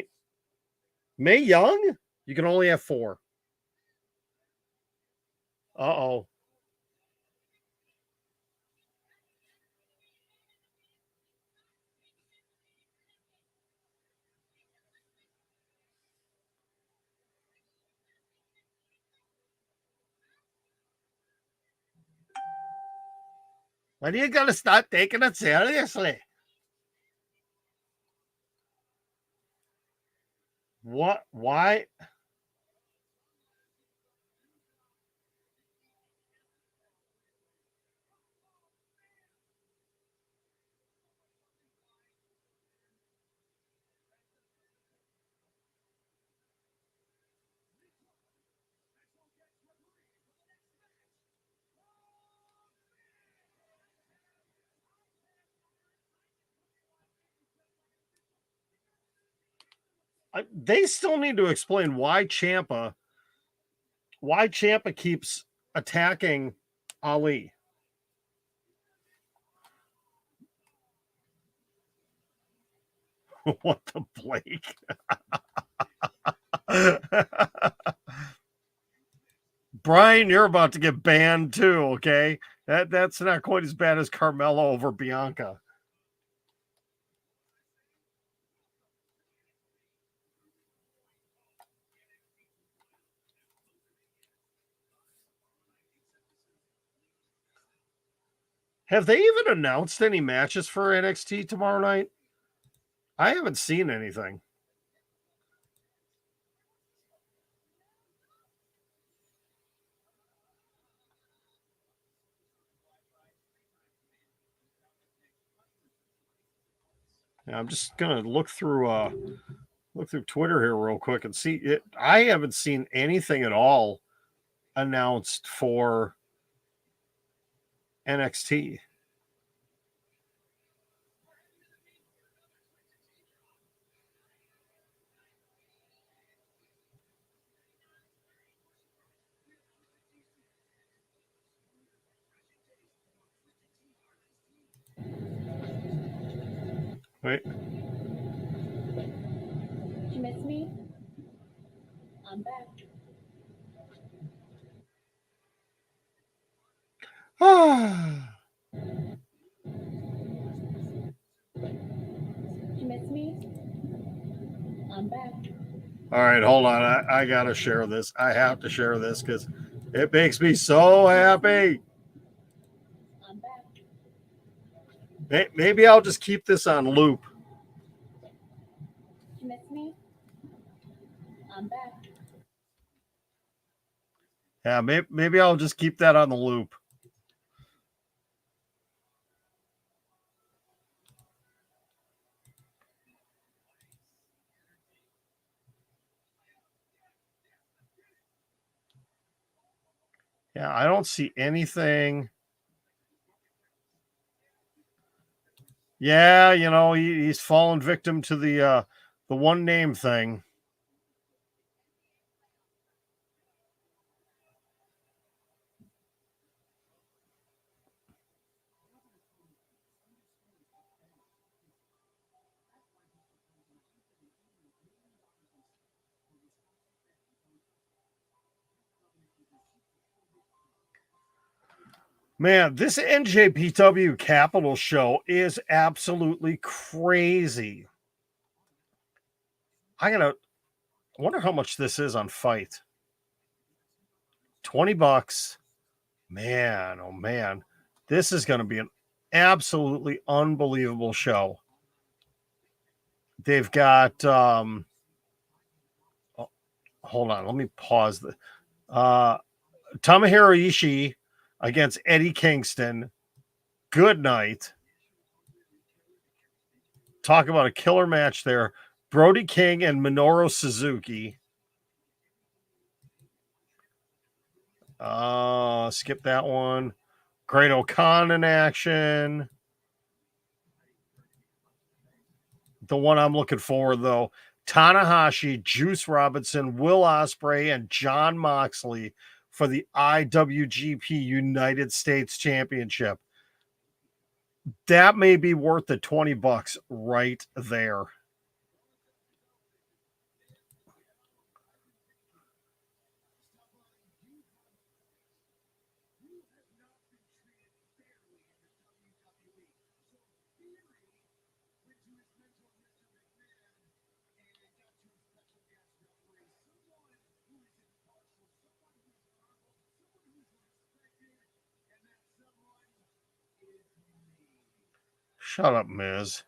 May Young? You can only have four. Uh-oh. When are you gonna start taking it seriously? What? Why? They still need to explain why Champa keeps attacking Ali. What the Blake? Brian, you're about to get banned too, okay? That's not quite as bad as Carmella over Bianca. Have they even announced any matches for NXT tomorrow night? I haven't seen anything. Now, I'm just gonna look through Twitter here real quick and see it. I haven't seen anything at all announced for NXT. Wait. Did you miss me? I'm back. Did you miss me? I'm back. All right, hold on. I gotta share this. I have to share this because it makes me so happy. I'm back. Maybe I'll just keep this on loop. Did you miss me? I'm back. Yeah, maybe I'll just keep that on the loop. Yeah, I don't see anything. Yeah, you know, he's fallen victim to the one name thing. Man, this NJPW Capital show is absolutely crazy. I wonder how much this is on Fight. $20. Man, oh man. This is going to be an absolutely unbelievable show. They've got hold on, let me pause the Tomohiro Ishii against Eddie Kingston. Good night. Talk about a killer match there. Brody King and Minoru Suzuki. Skip that one. Great O'Khan in action. The one I'm looking for, though, Tanahashi, Juice Robinson, Will Ospreay, and Jon Moxley for the IWGP United States Championship. That may be worth the $20 right there. Shut up, Miz.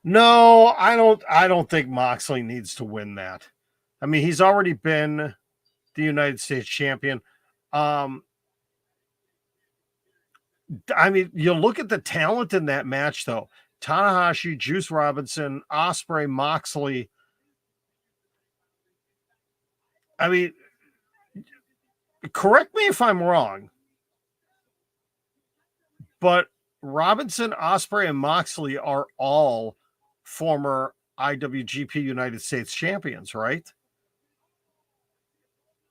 No, I don't think Moxley needs to win that. I mean, he's already been the United States champion. I mean, you look at the talent in that match, though. Tanahashi, Juice Robinson, Ospreay, Moxley. I mean, correct me if I'm wrong, but Robinson, Ospreay, and Moxley are all former IWGP United States champions, right?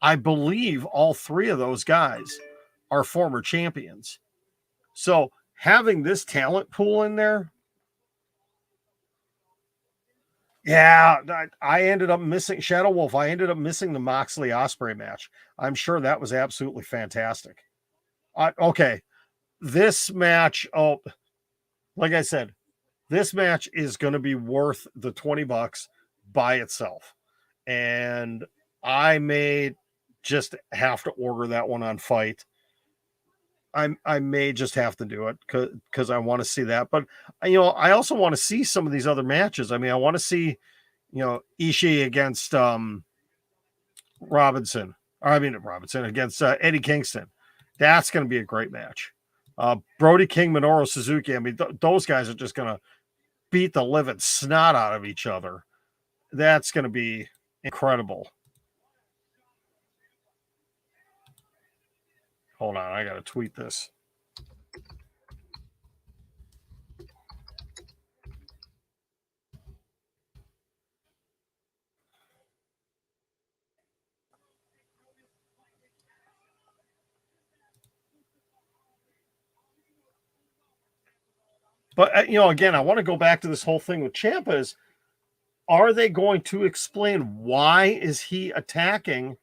I believe all three of those guys are former champions. So having this talent pool in there, yeah, I ended up missing Shadow Wolf. I ended up missing the Moxley Ospreay match. I'm sure that was absolutely fantastic. Okay, this match. Oh, like I said, this match is going to be worth the $20 by itself, and I may just have to order that one on Fight. I may just have to do it because I want to see that. But you know, I also want to see some of these other matches. I mean, I want to see, you know, Ishii against Robinson. Or I mean Robinson against Eddie Kingston. That's going to be a great match. Brody King, Minoru Suzuki. I mean, those guys are just going to beat the living snot out of each other. That's going to be incredible. Hold on, I got to tweet this. But, again, I want to go back to this whole thing with Ciampa is, are they going to explain why is he attacking?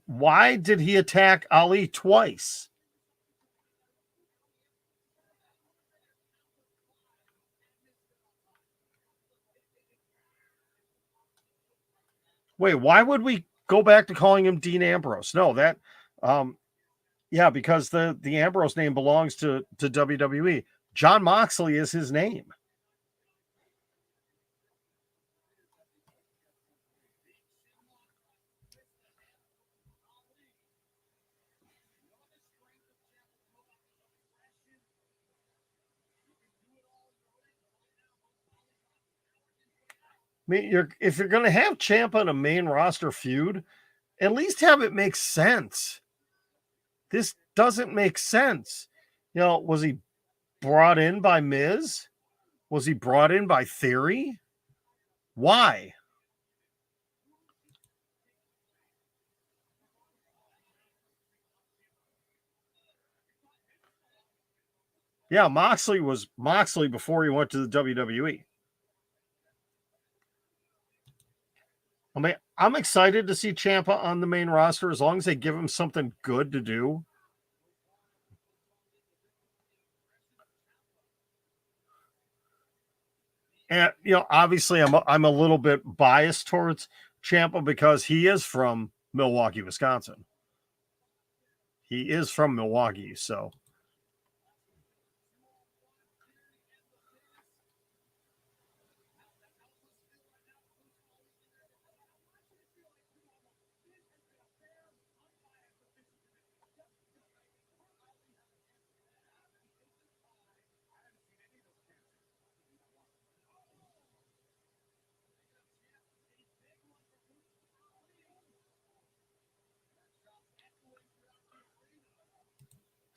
Why did he attack Ali twice? Wait, why would we go back to calling him Dean Ambrose? No, yeah, because the Ambrose name belongs to WWE. John Moxley is his name. I mean, if you're going to have Ciampa in a main roster feud, at least have it make sense. This doesn't make sense. Was he brought in by Miz? Was he brought in by Theory? Why? Yeah, Moxley was Moxley before he went to the WWE. I mean, I'm excited to see Ciampa on the main roster as long as they give him something good to do. And obviously, I'm a little bit biased towards Ciampa because he is from Milwaukee, Wisconsin. He is from Milwaukee, so.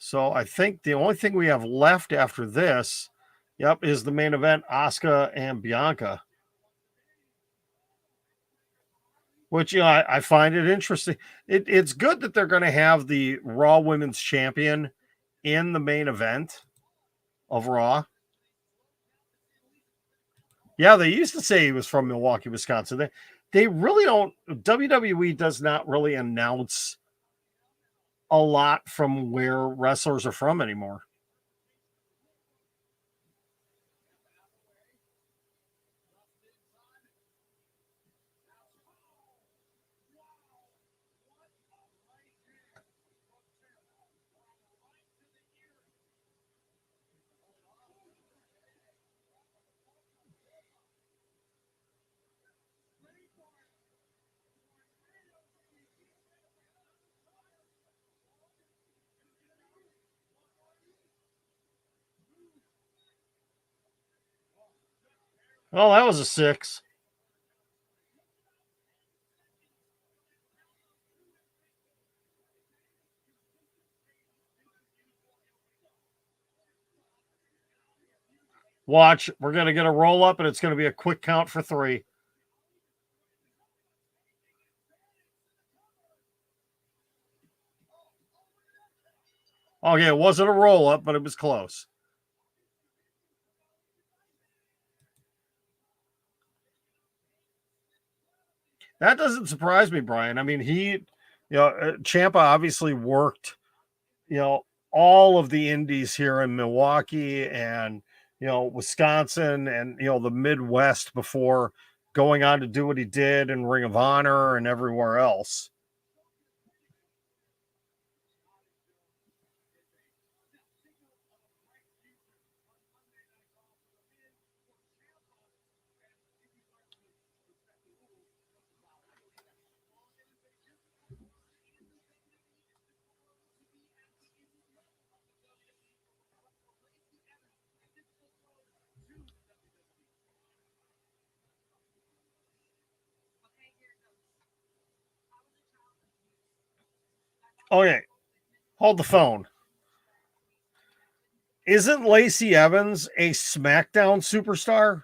So I think the only thing we have left after this, is the main event, Asuka and Bianca. Which I find it interesting. It's good that they're going to have the Raw Women's Champion in the main event of Raw. Yeah, they used to say he was from Milwaukee, Wisconsin. They really don't. WWE does not really announce a lot from where wrestlers are from anymore. Oh, that was a 6. Watch, we're going to get a roll up and it's going to be a quick count for 3. Oh, yeah, it wasn't a roll up, but it was close. That doesn't surprise me, Brian. I mean, Ciampa obviously worked, all of the indies here in Milwaukee and, Wisconsin and, the Midwest before going on to do what he did in Ring of Honor and everywhere else. Okay, hold the phone. Isn't Lacey Evans a SmackDown superstar?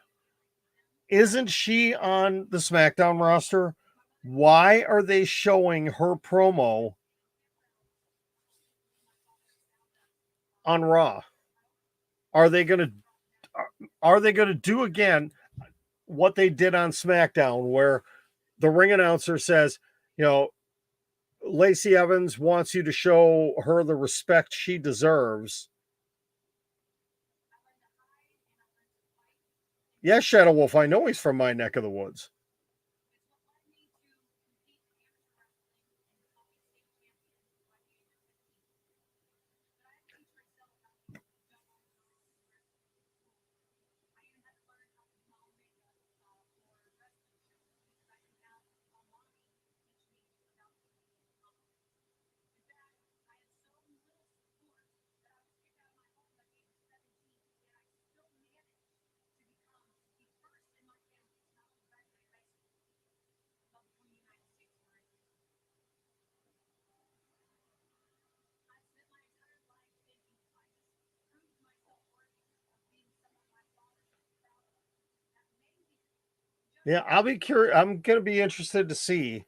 Isn't she on the SmackDown roster? Why are they showing her promo on Raw? Are they going to do again what they did on SmackDown, where the ring announcer says, you know, Lacey Evans wants you to show her the respect she deserves? Yes, Shadow Wolf, I know he's from my neck of the woods. Yeah, I'll be curious. I'm going to be interested to see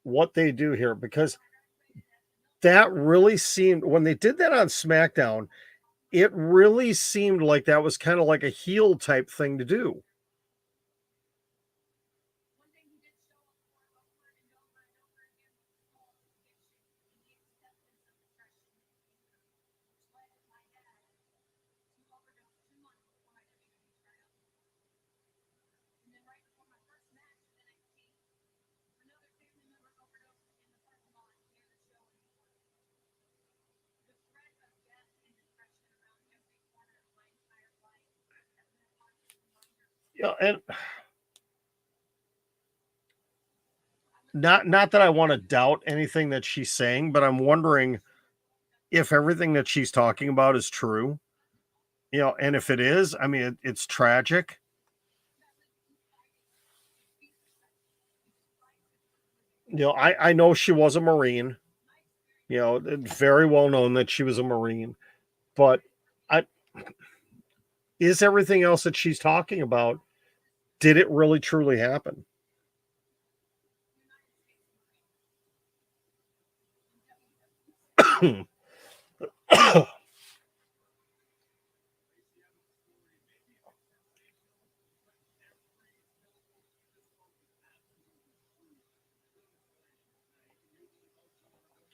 what they do here, because that really seemed, when they did that on SmackDown, it really seemed like that was kind of like a heel type thing to do. Yeah, and not that I want to doubt anything that she's saying, but I'm wondering if everything that she's talking about is true. And if it is, I mean, it's tragic. I know she was a Marine. It's very well known that she was a Marine, but I is everything else that she's talking about, did it really truly happen?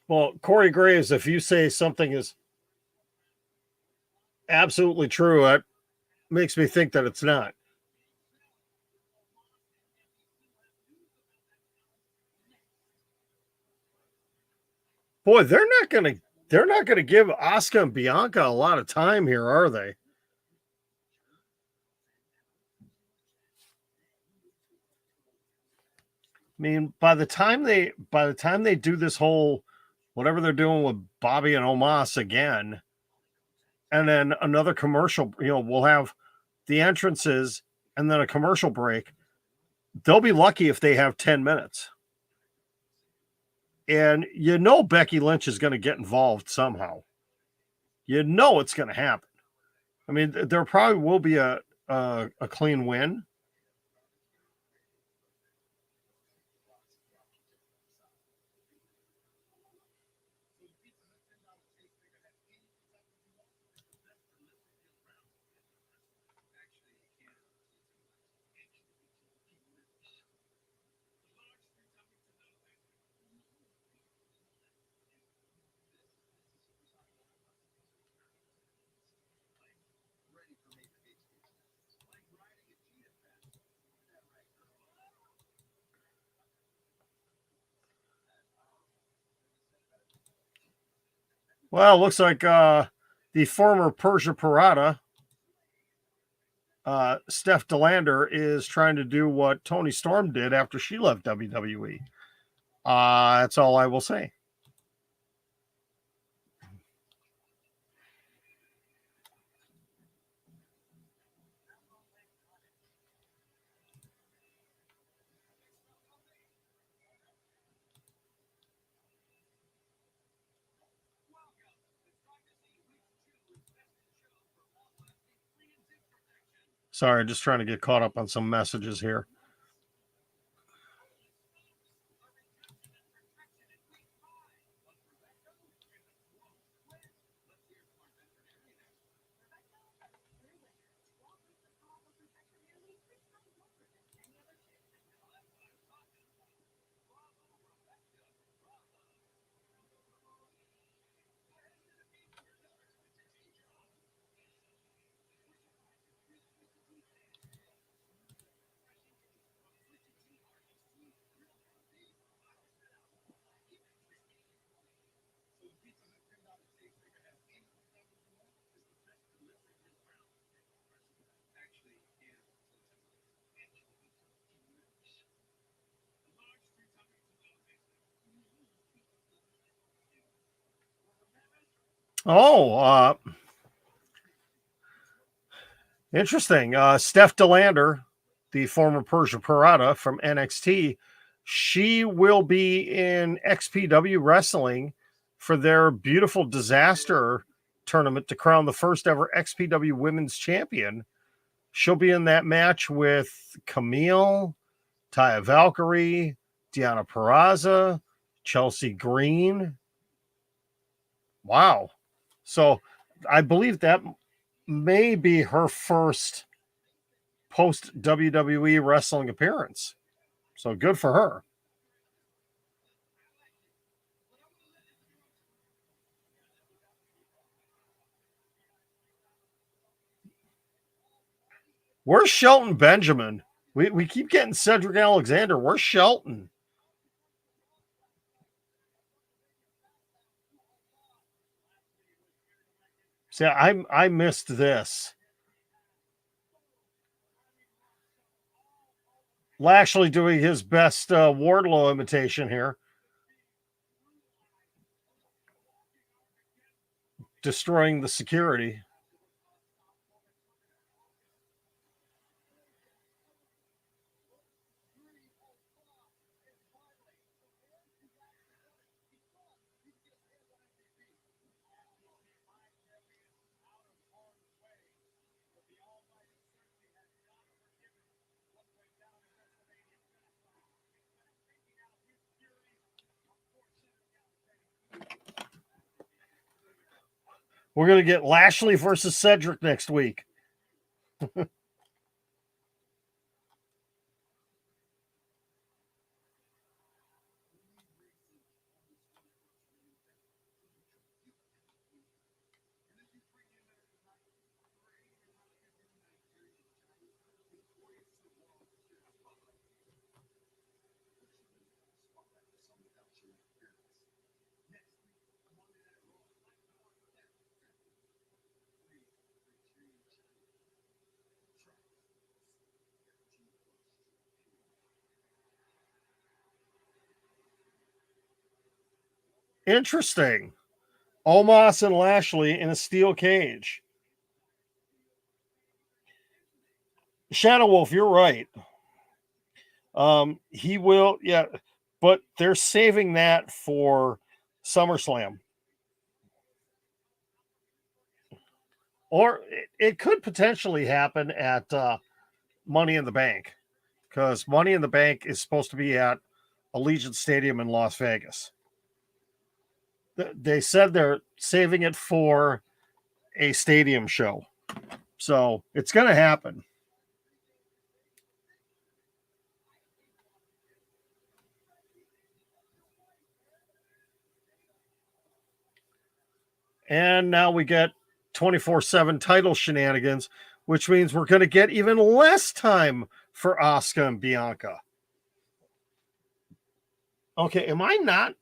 Well, Corey Graves, if you say something is absolutely true, that makes me think that it's not. Boy, they're not gonna give Asuka and Bianca a lot of time here, are they? I mean, by the time they do this whole whatever they're doing with Bobby and Omos again, and then another commercial, we'll have the entrances and then a commercial break. They'll be lucky if they have 10 minutes. And Becky Lynch is going to get involved somehow. It's going to happen. I mean, there probably will be a clean win. Well, it looks like the former Persia Parada, Steph Delander, is trying to do what Tony Storm did after she left WWE. That's all I will say. Sorry, just trying to get caught up on some messages here. Oh, interesting. Steph DeLander, the former Persia Parada from NXT, she will be in XPW Wrestling for their beautiful disaster tournament to crown the first ever XPW Women's Champion. She'll be in that match with Camille, Taya Valkyrie, Deanna Peraza, Chelsea Green. Wow. So I believe that may be her first post WWE wrestling appearance. So good for her. Where's Shelton Benjamin? We keep getting Cedric Alexander. Where's Shelton? See, I missed this. Lashley doing his best Wardlow imitation here. Destroying the security. We're going to get Lashley versus Cedric next week. Interesting. Omos and Lashley in a steel cage. Shadow Wolf, you're right. He will, yeah, but they're saving that for SummerSlam. Or it could potentially happen at Money in the Bank, because Money in the Bank is supposed to be at Allegiant Stadium in Las Vegas. They said they're saving it for a stadium show. So it's going to happen. And now we get 24/7 title shenanigans, which means we're going to get even less time for Asuka and Bianca. Okay, am I not?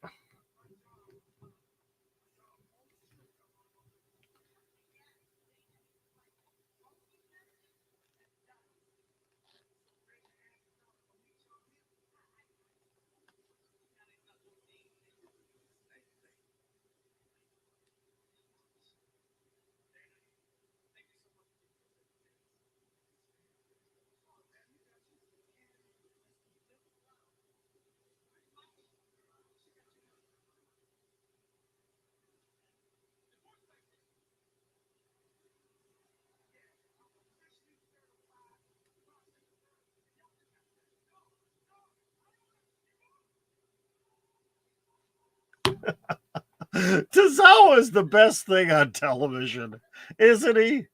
Tozawa is the best thing on television, isn't he?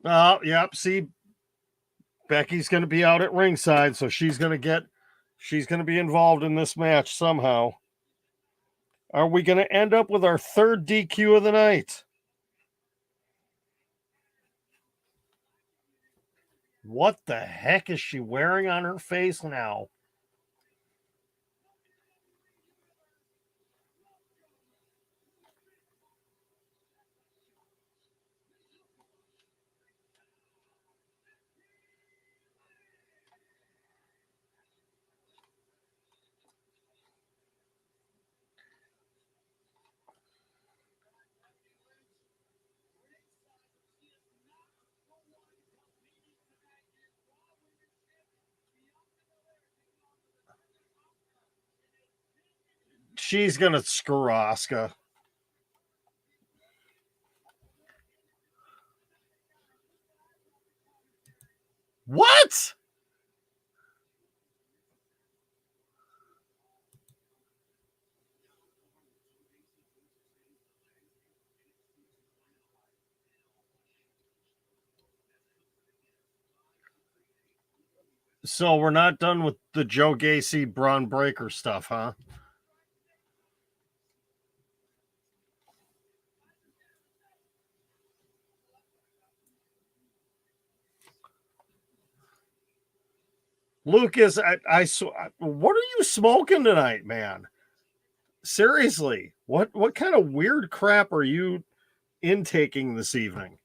Oh, yep. See, Becky's going to be out at ringside, so she's going to be involved in this match somehow. Are we going to end up with our third DQ of the night? What the heck is she wearing on her face now? She's going to screw Asuka. What? So we're not done with the Joe Gacy, Braun Breaker stuff, huh? Lucas, what are you smoking tonight, man? Seriously, what kind of weird crap are you intaking this evening?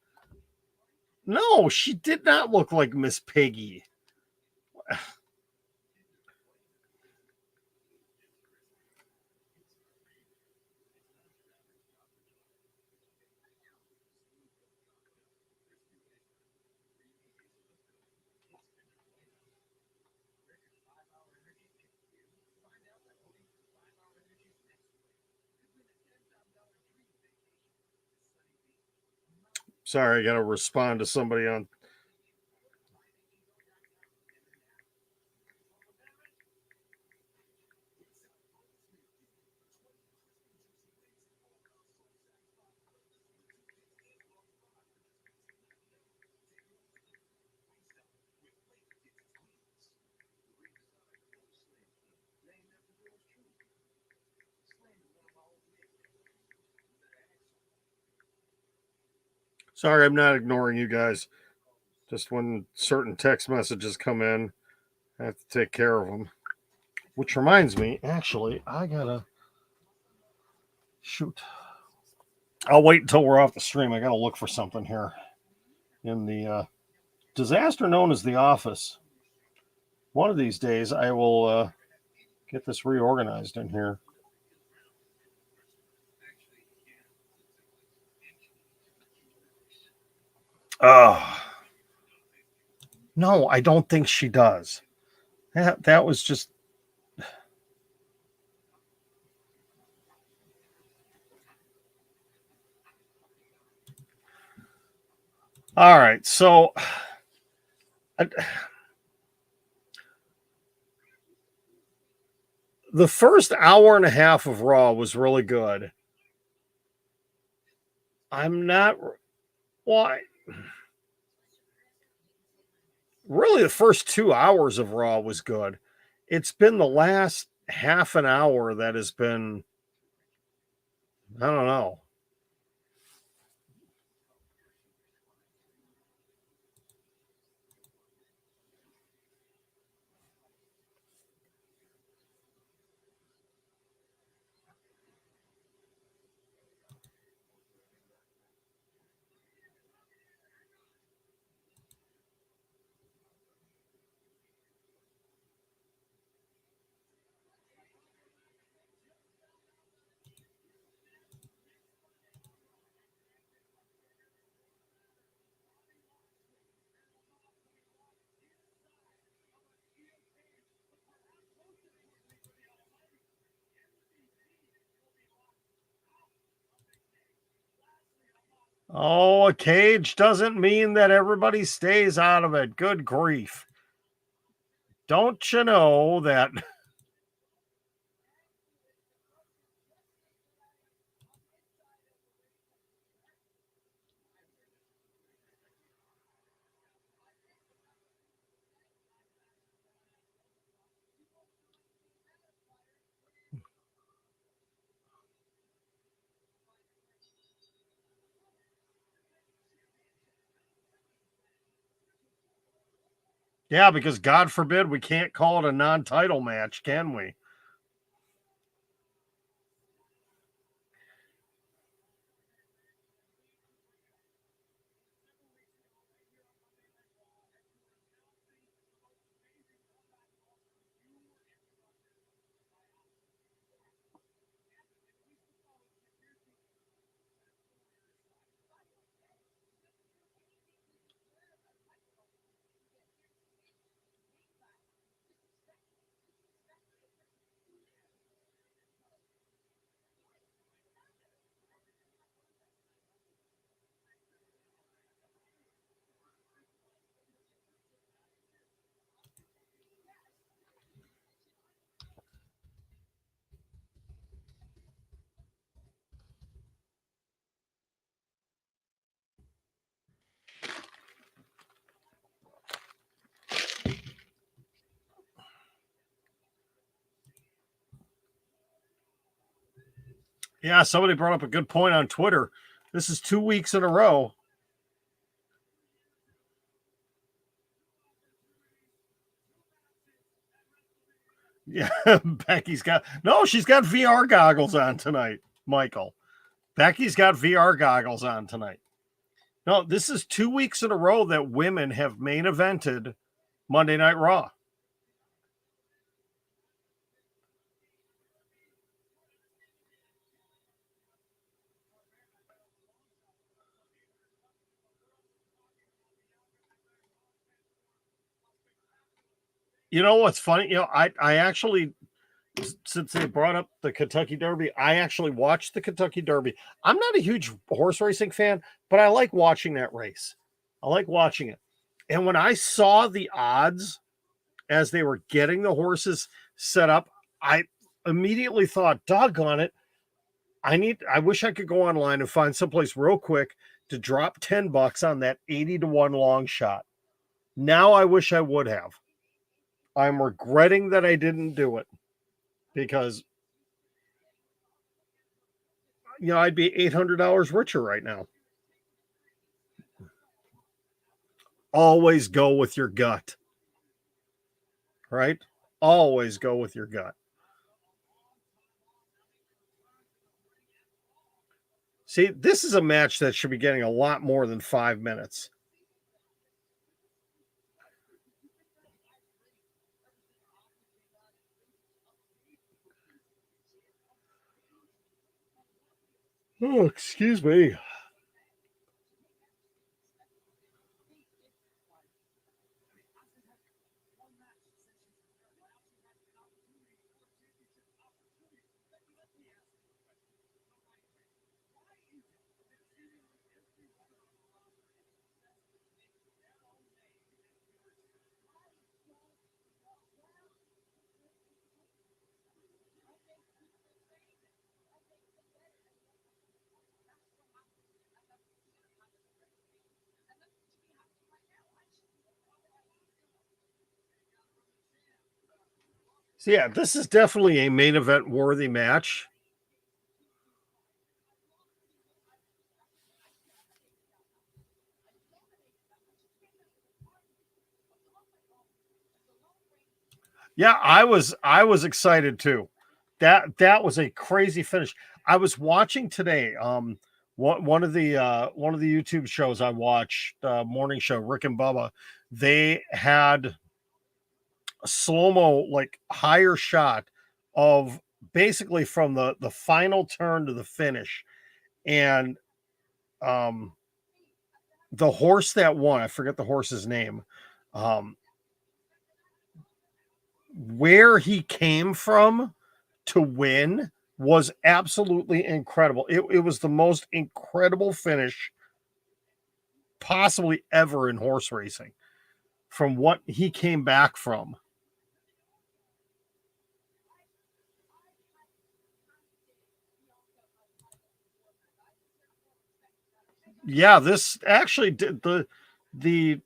No, she did not look like Miss Piggy. Sorry, I got to respond to somebody on. Sorry, I'm not ignoring you guys. Just when certain text messages come in, I have to take care of them. Which reminds me, actually, I gotta shoot. I'll wait until we're off the stream. I gotta look for something here in the disaster known as The Office. One of these days, I will get this reorganized in here. Oh, no, I don't think she does. That was just. All right, so the first hour and a half of Raw was really good. I'm not. Why? Really, the first 2 hours of Raw was good. It's been the last half an hour that has been. I don't know. Oh, a cage doesn't mean that everybody stays out of it. Good grief. Don't you know that? Yeah, because God forbid we can't call it a non-title match, can we? Yeah, somebody brought up a good point on Twitter. This is 2 weeks in a row. Yeah, Becky's got she's got VR goggles on tonight, Michael. Becky's got VR goggles on tonight. No, this is 2 weeks in a row that women have main evented Monday Night Raw. You know what's funny? I actually, since they brought up the Kentucky Derby, I actually watched the Kentucky Derby. I'm not a huge horse racing fan, but I like watching that race. I like watching it. And when I saw the odds as they were getting the horses set up, I immediately thought, doggone it, I wish I could go online and find someplace real quick to drop $10 on that 80-1 long shot. Now I wish I would have. I'm regretting that I didn't do it because I'd be $800 richer right now. Always go with your gut. Right? Always go with your gut. See, this is a match that should be getting a lot more than 5 minutes. Oh, excuse me. So yeah, this is definitely a main event worthy match. Yeah, I was excited too. That was a crazy finish. I was watching today. One of the YouTube shows I watch, morning show, Rick and Bubba. They had a slow mo, like higher shot of basically from the final turn to the finish, and um, the horse that won. I forget the horse's name. Um, where he came from to win was absolutely incredible. It was the most incredible finish possibly ever in horse racing from what he came back from. Yeah, this actually did the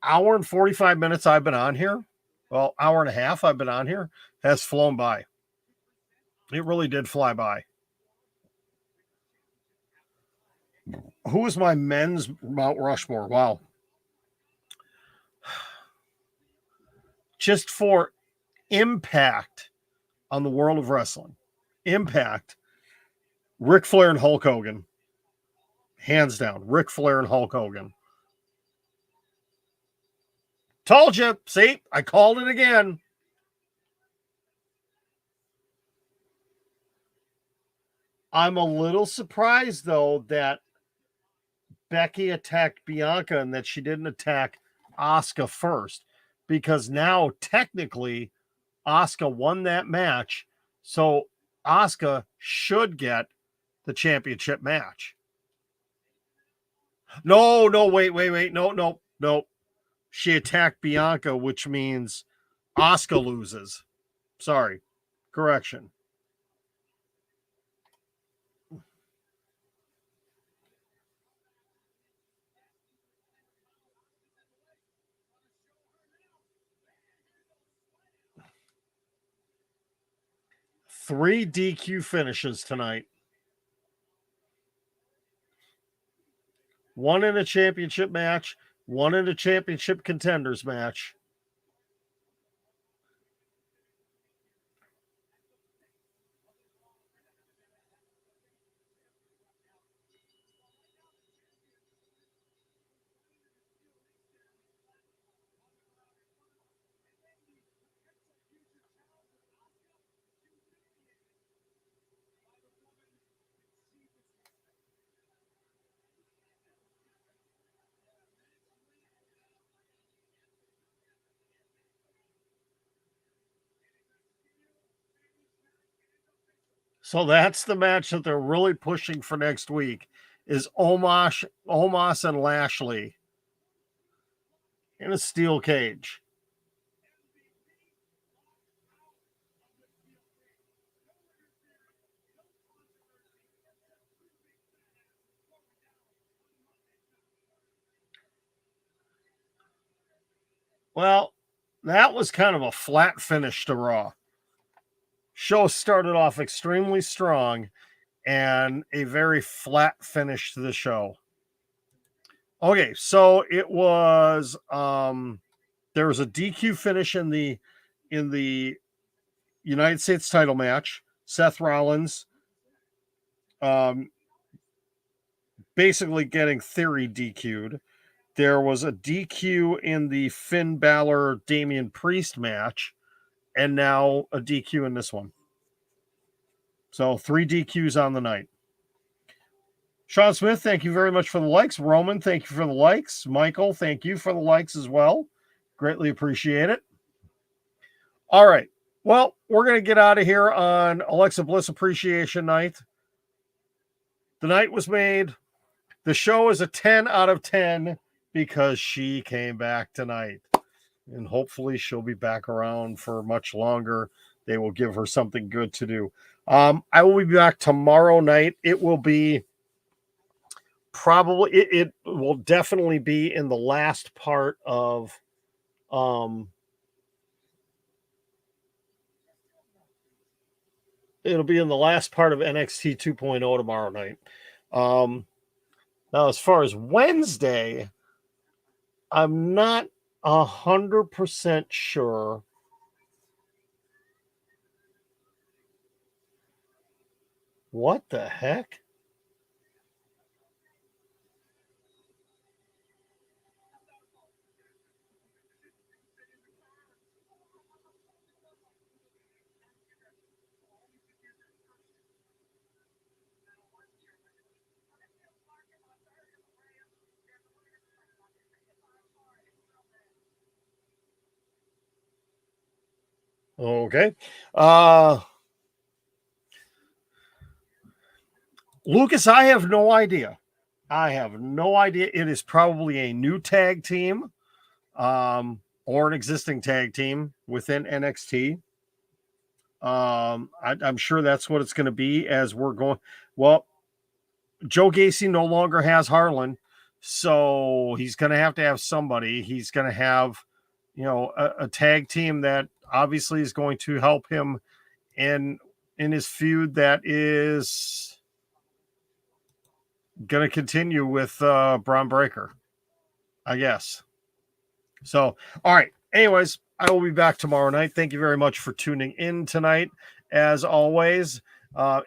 hour and 45 minutes I've been on here, well, hour and a half I've been on here, has flown by. It really did fly by. Who is my men's Mount Rushmore? Wow. Just for impact on the world of wrestling. Impact. Ric Flair and Hulk Hogan. Hands down. Ric Flair and Hulk Hogan. Told you. See, I called it again. I'm a little surprised, though, that Becky attacked Bianca and that she didn't attack Asuka first. Because now, technically, Asuka won that match. So Asuka should get the championship match. No, wait. No. She attacked Bianca, which means Asuka loses. Sorry. Correction. Three DQ finishes tonight. One in a championship match, one in a championship contenders match. So that's the match that they're really pushing for next week is Omos and Lashley in a steel cage. Well, that was kind of a flat finish to Raw. Show started off extremely strong and a very flat finish to the show. Okay, so it was there was a DQ finish in the United States title match. Seth Rollins basically getting Theory DQ'd. There was a DQ in the Finn Balor Damian Priest match, and now a DQ in this one. So 3 DQs on the night. Sean Smith, thank you very much for the likes. Roman, thank you for the likes. Michael, thank you for the likes as well. Greatly appreciate it. All right. Well, we're going to get out of here on Alexa Bliss Appreciation Night. The night was made. The show is a 10 out of 10 because she came back tonight. And hopefully she'll be back around for much longer. They will give her something good to do. I will be back tomorrow night. It will be probably, it will definitely be in the last part of, it'll be in the last part of NXT 2.0 tomorrow night. Now, as far as Wednesday, I'm not 100% sure. What the heck? Okay. Lucas, I have no idea. I have no idea. It is probably a new tag team, or an existing tag team within NXT. I'm sure that's what it's going to be as we're going. Well, Joe Gacy no longer has Harlan, so he's going to have somebody. He's going to have, a tag team that obviously is going to help him in his feud that is going to continue with Braun Breaker, I guess. So, all right. Anyways, I will be back tomorrow night. Thank you very much for tuning in tonight. As always,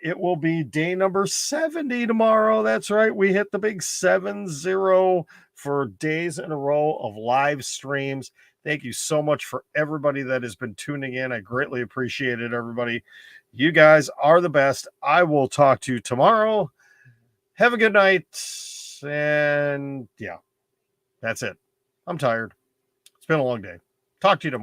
it will be day number 70 tomorrow. That's right. We hit the big 70 for days in a row of live streams. Thank you so much for everybody that has been tuning in. I greatly appreciate it, everybody. You guys are the best. I will talk to you tomorrow. Have a good night. And yeah, that's it. I'm tired. It's been a long day. Talk to you tomorrow.